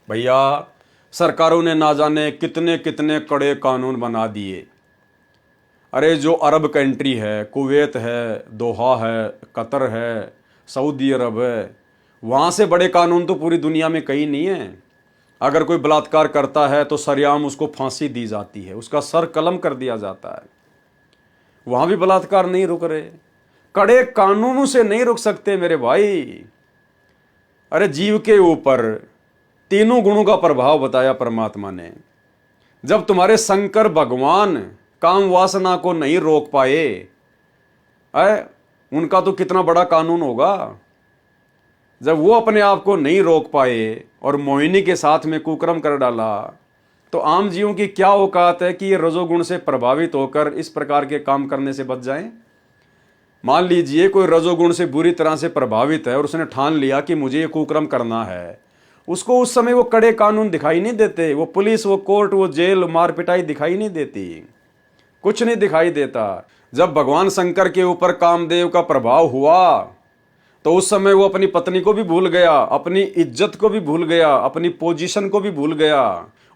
भैया, सरकारों ने ना जाने कितने कितने कड़े कानून बना दिए। अरे जो अरब कंट्री है, कुवैत है, दोहा है, कतर है, सऊदी अरब है, वहाँ से बड़े कानून तो पूरी दुनिया में कहीं नहीं है। अगर कोई बलात्कार करता है तो सरेआम उसको फांसी दी जाती है, उसका सर कलम कर दिया जाता है। वहाँ भी बलात्कार नहीं रुक रहे, कड़े कानूनों से नहीं रुक सकते मेरे भाई। अरे जीव के ऊपर तीनों गुणों का प्रभाव बताया परमात्मा ने। जब तुम्हारे शंकर भगवान काम वासना को नहीं रोक पाए, उनका तो कितना बड़ा कानून होगा। जब वो अपने आप को नहीं रोक पाए और मोहिनी के साथ में कुकर्म कर डाला, तो आम जीवों की क्या औकात है कि ये रजोगुण से प्रभावित होकर इस प्रकार के काम करने से बच जाएं। मान लीजिए कोई रजोगुण से बुरी तरह से प्रभावित है और उसने ठान लिया कि मुझे ये कुकर्म करना है, उसको उस समय वो कड़े कानून दिखाई नहीं देते, वो पुलिस, वो कोर्ट, वो जेल, मार पिटाई दिखाई नहीं देती, कुछ नहीं दिखाई देता। जब भगवान शंकर के ऊपर कामदेव का प्रभाव हुआ तो उस समय वो अपनी पत्नी को भी भूल गया, अपनी इज्जत को भी भूल गया, अपनी पोजीशन को भी भूल गया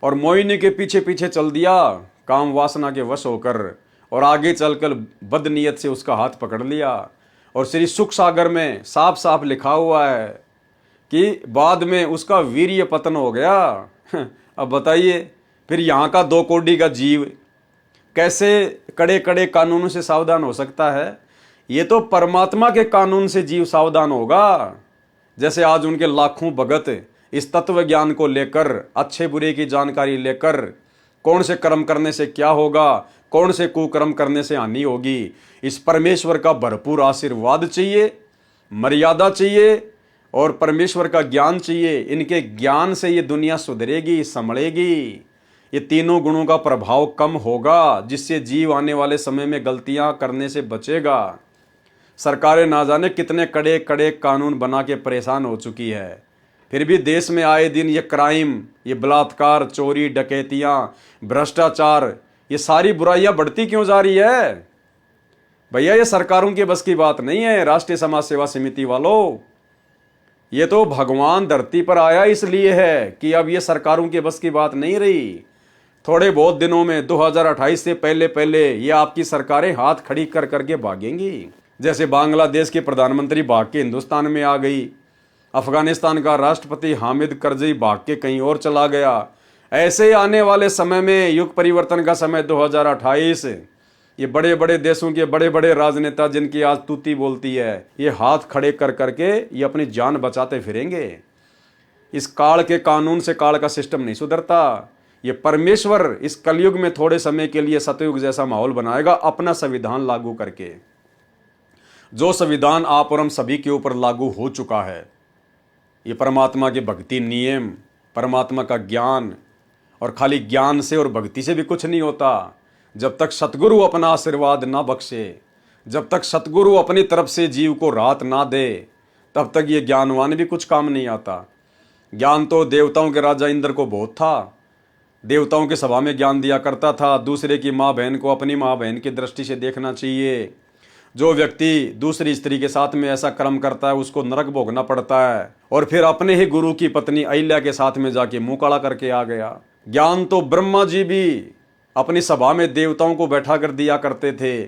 और मोहिनी के पीछे पीछे चल दिया काम वासना के वश होकर, और आगे चलकर बदनीयत से उसका हाथ पकड़ लिया। और श्री सुख सागर में साफ साफ लिखा हुआ है कि बाद में उसका वीर्य पतन हो गया। अब बताइए फिर यहाँ का 2 कोड़ी का जीव कैसे कड़े कड़े कानूनों से सावधान हो सकता है। ये तो परमात्मा के कानून से जीव सावधान होगा। जैसे आज उनके लाखों भगत इस तत्व ज्ञान को लेकर, अच्छे बुरे की जानकारी लेकर, कौन से कर्म करने से क्या होगा, कौन से कुकर्म करने से हानि होगी, इस परमेश्वर का भरपूर आशीर्वाद चाहिए, मर्यादा चाहिए और परमेश्वर का ज्ञान चाहिए। इनके ज्ञान से ये दुनिया सुधरेगी, संभलेगी। ये तीनों गुणों का प्रभाव कम होगा, जिससे जीव आने वाले समय में गलतियां करने से बचेगा। सरकारें ना जाने कितने कड़े कड़े कानून बना के परेशान हो चुकी है, फिर भी देश में आए दिन ये क्राइम, ये बलात्कार, चोरी, डकैतियां, भ्रष्टाचार, ये सारी बुराइयां बढ़ती क्यों जा रही है। भैया ये सरकारों के बस की बात नहीं है। राष्ट्रीय समाज सेवा समिति वालों, ये तो भगवान धरती पर आया इसलिए है कि अब ये सरकारों के बस की बात नहीं रही। थोड़े बहुत दिनों में 2028 से पहले पहले ये आपकी सरकारें हाथ खड़ी कर करके भागेंगी। जैसे बांग्लादेश के प्रधानमंत्री भाग के हिंदुस्तान में आ गई, अफगानिस्तान का राष्ट्रपति हामिद करजई भाग के कहीं और चला गया। ऐसे आने वाले समय में, युग परिवर्तन का समय 2028, ये बड़े बड़े देशों के बड़े बड़े राजनेता जिनकी आज तूती बोलती है, ये हाथ खड़े कर करके ये अपनी जान बचाते फिरेंगे। इस काल के कानून से काल का सिस्टम नहीं सुधरता। ये परमेश्वर इस कलयुग में थोड़े समय के लिए सतयुग जैसा माहौल बनाएगा अपना संविधान लागू करके। जो संविधान आप और हम सभी के ऊपर लागू हो चुका है, ये परमात्मा के भक्ति नियम, परमात्मा का ज्ञान, और खाली ज्ञान से और भक्ति से भी कुछ नहीं होता। जब तक सतगुरु अपना आशीर्वाद ना बख्शे, जब तक सतगुरु अपनी तरफ से जीव को राहत ना दे, तब तक ये ज्ञानवान भी कुछ काम नहीं आता। ज्ञान तो देवताओं के राजा इंद्र को बहुत था, देवताओं की सभा में ज्ञान दिया करता था। दूसरे की माँ बहन को अपनी माँ बहन की दृष्टि से देखना चाहिए। जो व्यक्ति दूसरी स्त्री के साथ में ऐसा कर्म करता है उसको नरक भोगना पड़ता है। और फिर अपने ही गुरु की पत्नी अहिल्या के साथ में जाके मुंह काला करके आ गया। ज्ञान तो ब्रह्मा जी भी अपनी सभा में देवताओं को बैठा कर दिया करते थे।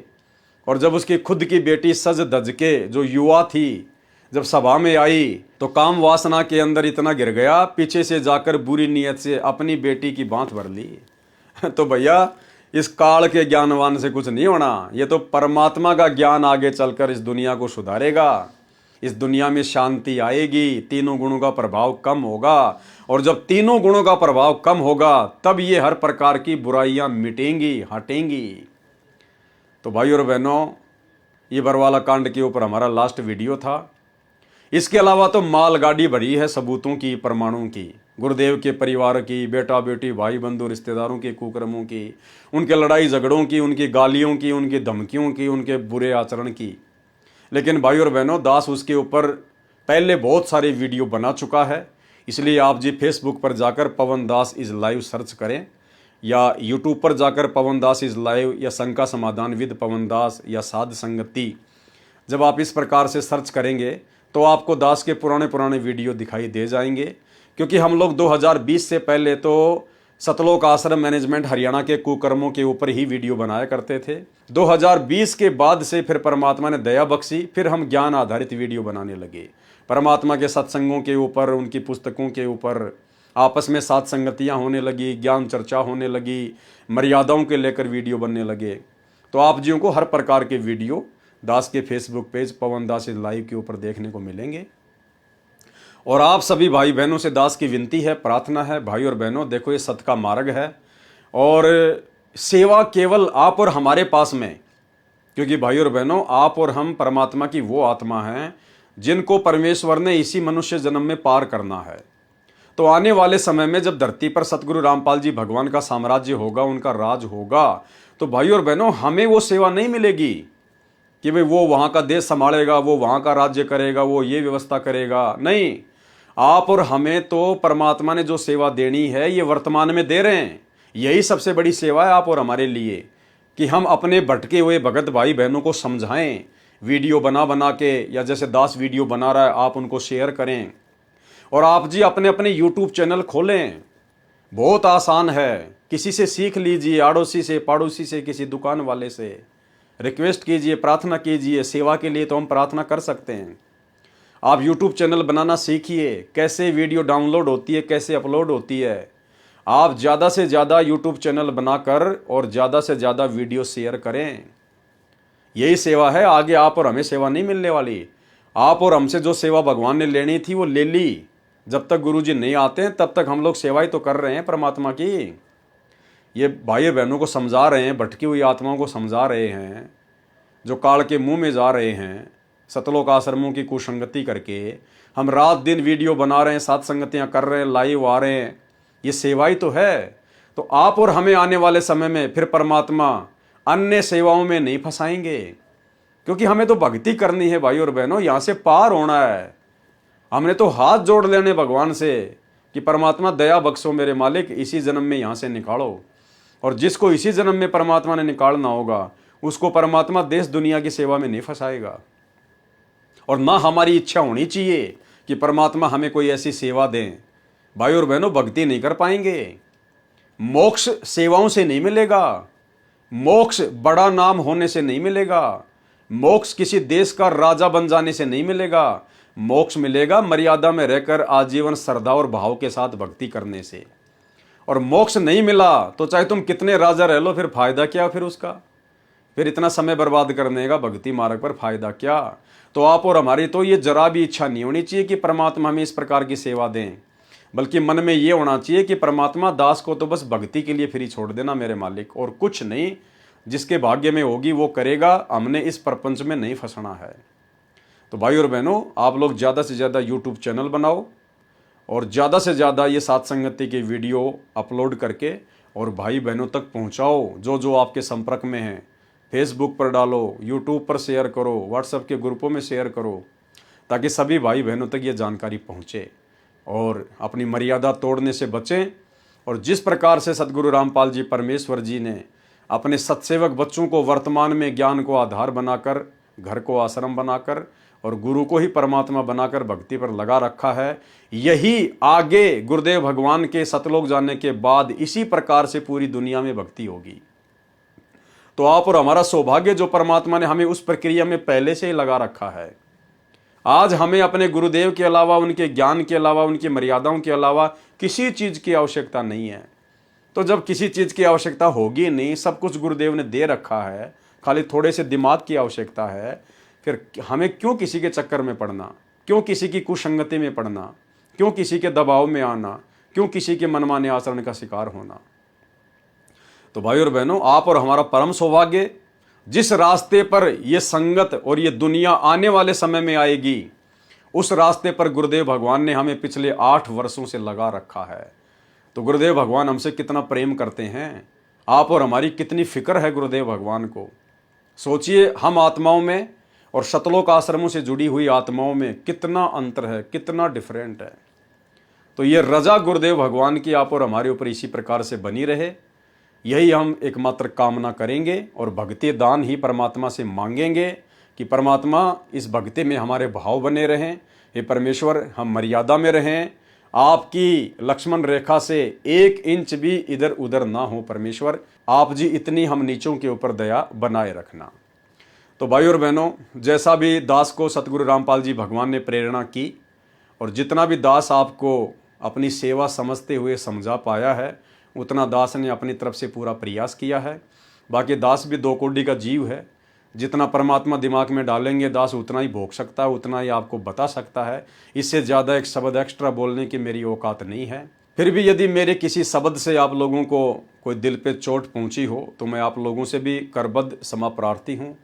और जब उसकी खुद की बेटी सज धज के जो युवा थी जब सभा में आई तो काम वासना के अंदर इतना गिर गया, पीछे से जाकर बुरी नीयत से अपनी बेटी की बांध भर ली। तो भैया इस काल के ज्ञानवान से कुछ नहीं होना, ये तो परमात्मा का ज्ञान आगे चलकर इस दुनिया को सुधारेगा। इस दुनिया में शांति आएगी, तीनों गुणों का प्रभाव कम होगा, और जब तीनों गुणों का प्रभाव कम होगा तब ये हर प्रकार की बुराइयां मिटेंगी, हटेंगी। तो भाइयों और बहनों, ये बरवाला कांड के ऊपर हमारा लास्ट वीडियो था। इसके अलावा तो मालगाड़ी भरी है सबूतों की, प्रमाणों की, गुरुदेव के परिवार की, बेटा बेटी भाई बंधु रिश्तेदारों के कुकर्मों की, उनके लड़ाई झगड़ों की, उनकी गालियों की, उनकी धमकियों की, उनके बुरे आचरण की। लेकिन भाई और बहनों, दास उसके ऊपर पहले बहुत सारे वीडियो बना चुका है। इसलिए आप जी फेसबुक पर जाकर पवन दास इज लाइव सर्च करें, या यूट्यूब पर जाकर पवन दास इज लाइव, या शंका समाधान विद पवन दास, या साध संगति, जब आप इस प्रकार से सर्च करेंगे तो आपको दास के पुराने वीडियो दिखाई दे जाएंगे। क्योंकि हम लोग 2020 से पहले तो सतलोक आश्रम मैनेजमेंट हरियाणा के कुकर्मों के ऊपर ही वीडियो बनाया करते थे। 2020 के बाद से फिर परमात्मा ने दया बख्शी, फिर हम ज्ञान आधारित वीडियो बनाने लगे, परमात्मा के सत्संगों के ऊपर, उनकी पुस्तकों के ऊपर, आपस में साथ संगतियाँ होने लगी, ज्ञान चर्चा होने लगी, मर्यादाओं के लेकर वीडियो बनने लगे। तो आप जियों को हर प्रकार के वीडियो दास के फेसबुक पेज पवन दास लाइव के ऊपर देखने को मिलेंगे। और आप सभी भाई बहनों से दास की विनती है, प्रार्थना है, भाई और बहनों देखो ये सत का मार्ग है, और सेवा केवल आप और हमारे पास में, क्योंकि भाई और बहनों आप और हम परमात्मा की वो आत्मा हैं जिनको परमेश्वर ने इसी मनुष्य जन्म में पार करना है। तो आने वाले समय में जब धरती पर सतगुरु रामपाल जी भगवान का साम्राज्य होगा, उनका राज होगा, तो भाई और बहनों हमें वो सेवा नहीं मिलेगी कि भाई वो वहाँ का देश संभालेगा, वो वहाँ का राज्य करेगा, वो ये व्यवस्था करेगा। नहीं, आप और हमें तो परमात्मा ने जो सेवा देनी है ये वर्तमान में दे रहे हैं। यही सबसे बड़ी सेवा है आप और हमारे लिए, कि हम अपने भटके हुए भगत भाई बहनों को समझाएं, वीडियो बना बना के, या जैसे दास वीडियो बना रहा है आप उनको शेयर करें। और आप जी अपने अपने यूट्यूब चैनल खोलें, बहुत आसान है, किसी से सीख लीजिए, आड़ोसी से, पड़ोसी से, किसी दुकान वाले से रिक्वेस्ट कीजिए, प्रार्थना कीजिए। सेवा के लिए तो हम प्रार्थना कर सकते हैं। आप यूट्यूब चैनल बनाना सीखिए, कैसे वीडियो डाउनलोड होती है, कैसे अपलोड होती है। आप ज़्यादा से ज़्यादा यूट्यूब चैनल बनाकर और ज़्यादा से ज़्यादा वीडियो शेयर करें। यही सेवा है, आगे आप और हमें सेवा नहीं मिलने वाली। आप और हमसे जो सेवा भगवान ने लेनी थी वो ले ली। जब तक गुरुजी नहीं आते हैं तब तक हम लोग सेवाई तो कर रहे हैं परमात्मा की। ये भाई बहनों को समझा रहे हैं, भटकी हुई आत्माओं को समझा रहे हैं, जो काल के मुंह में जा रहे हैं सतलोक आश्रमों की कुसंगति करके। हम रात दिन वीडियो बना रहे हैं, साथ संगतियाँ कर रहे हैं, लाइव आ रहे हैं, ये सेवाई तो है। तो आप और हमें आने वाले समय में फिर परमात्मा अन्य सेवाओं में नहीं फंसाएंगे, क्योंकि हमें तो भक्ति करनी है भाई और बहनों, यहाँ से पार होना है। हमने तो हाथ जोड़ लेने भगवान से कि परमात्मा दया बख्शो मेरे मालिक, इसी जन्म में यहाँ से निकालो। और जिसको इसी जन्म में परमात्मा ने निकालना होगा उसको परमात्मा देश दुनिया की सेवा में नहीं फंसाएगा। और ना हमारी इच्छा होनी चाहिए कि परमात्मा हमें कोई ऐसी सेवा दें। भाई और बहनों, भक्ति नहीं कर पाएंगे। मोक्ष सेवाओं से नहीं मिलेगा, मोक्ष बड़ा नाम होने से नहीं मिलेगा, मोक्ष किसी देश का राजा बन जाने से नहीं मिलेगा। मोक्ष मिलेगा मर्यादा में रहकर आजीवन श्रद्धा और भाव के साथ भक्ति करने से। और मोक्ष नहीं मिला तो चाहे तुम कितने राजा रह लो, फिर फायदा क्या फिर उसका? फिर इतना समय बर्बाद करने का भक्ति मार्ग पर फायदा क्या? तो आप और हमारी तो ये जरा भी इच्छा नहीं होनी चाहिए कि परमात्मा हमें इस प्रकार की सेवा दें, बल्कि मन में ये होना चाहिए कि परमात्मा दास को तो बस भक्ति के लिए फ्री छोड़ देना मेरे मालिक, और कुछ नहीं। जिसके भाग्य में होगी वो करेगा, हमने इस प्रपंच में नहीं फंसना है। तो भाई और बहनों, आप लोग ज़्यादा से ज़्यादा यूट्यूब चैनल बनाओ और ज़्यादा से ज़्यादा ये साथ संगति के वीडियो अपलोड करके और भाई बहनों तक पहुँचाओ। जो जो आपके संपर्क में हैं, फेसबुक पर डालो, यूट्यूब पर शेयर करो, व्हाट्सएप के ग्रुपों में शेयर करो, ताकि सभी भाई बहनों तक ये जानकारी पहुँचे और अपनी मर्यादा तोड़ने से बचें। और जिस प्रकार से सतगुरु रामपाल जी परमेश्वर जी ने अपने सत्सेवक बच्चों को वर्तमान में ज्ञान को आधार बनाकर, घर को आश्रम बनाकर और गुरु को ही परमात्मा बनाकर भक्ति पर लगा रखा है, यही आगे गुरुदेव भगवान के सतलोक जाने के बाद इसी प्रकार से पूरी दुनिया में भक्ति होगी। तो आप और हमारा सौभाग्य जो परमात्मा ने हमें उस प्रक्रिया में पहले से ही लगा रखा है। आज हमें अपने गुरुदेव के अलावा, उनके ज्ञान के अलावा, उनकी मर्यादाओं के अलावा किसी चीज़ की आवश्यकता नहीं है। तो जब किसी चीज़ की आवश्यकता होगी नहीं, सब कुछ गुरुदेव ने दे रखा है, खाली थोड़े से दिमाग की आवश्यकता है, फिर हमें क्यों किसी के चक्कर में पड़ना, क्यों किसी की कुसंगति में पड़ना, क्यों किसी के दबाव में आना, क्यों किसी के मनमाने आचरण का शिकार होना। तो भाई और बहनों, आप और हमारा परम सौभाग्य, जिस रास्ते पर यह संगत और ये दुनिया आने वाले समय में आएगी, उस रास्ते पर गुरुदेव भगवान ने हमें पिछले 8 वर्षों से लगा रखा है। तो गुरुदेव भगवान हमसे कितना प्रेम करते हैं, आप और हमारी कितनी फिक्र है गुरुदेव भगवान को। सोचिए, हम आत्माओं में और शतलोक आश्रमों से जुड़ी हुई आत्माओं में कितना अंतर है, कितना डिफरेंट है। तो ये रजा गुरुदेव भगवान की आप और हमारे ऊपर इसी प्रकार से बनी रहे, यही हम एकमात्र कामना करेंगे और भक्ति दान ही परमात्मा से मांगेंगे कि परमात्मा इस भक्ति में हमारे भाव बने रहें। हे परमेश्वर, हम मर्यादा में रहें, आपकी लक्ष्मण रेखा से 1 इंच भी इधर उधर ना हो। परमेश्वर, आप जी इतनी हम नीचों के ऊपर दया बनाए रखना। तो भाई और बहनों, जैसा भी दास को सतगुरु रामपाल जी भगवान ने प्रेरणा की और जितना भी दास आपको अपनी सेवा समझते हुए समझा पाया है, उतना दास ने अपनी तरफ से पूरा प्रयास किया है। बाकी दास भी 2 कौड़ी का जीव है, जितना परमात्मा दिमाग में डालेंगे दास उतना ही भोग सकता है, उतना ही आपको बता सकता है। इससे ज़्यादा एक शब्द एक्स्ट्रा बोलने की मेरी औकात नहीं है। फिर भी यदि मेरे किसी शब्द से आप लोगों को कोई दिल पे चोट पहुंची हो, तो मैं आप लोगों से भी करबद्ध क्षमा प्रार्थी हूँ।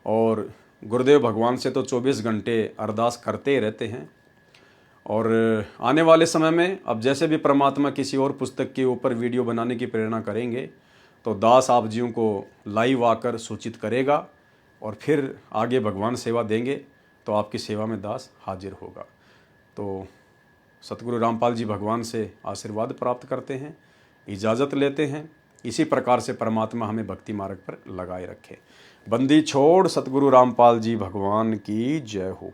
और गुरुदेव भगवान से तो 24 घंटे अरदास करते ही रहते हैं। और आने वाले समय में अब जैसे भी परमात्मा किसी और पुस्तक के ऊपर वीडियो बनाने की प्रेरणा करेंगे, तो दास आप जीवों को लाइव आकर सूचित करेगा और फिर आगे भगवान सेवा देंगे, तो आपकी सेवा में दास हाजिर होगा। तो सतगुरु रामपाल जी भगवान से आशीर्वाद प्राप्त करते हैं, इजाज़त लेते हैं। इसी प्रकार से परमात्मा हमें भक्ति मार्ग पर लगाए रखे। बंदी छोड़ सतगुरु रामपाल जी भगवान की जय हो।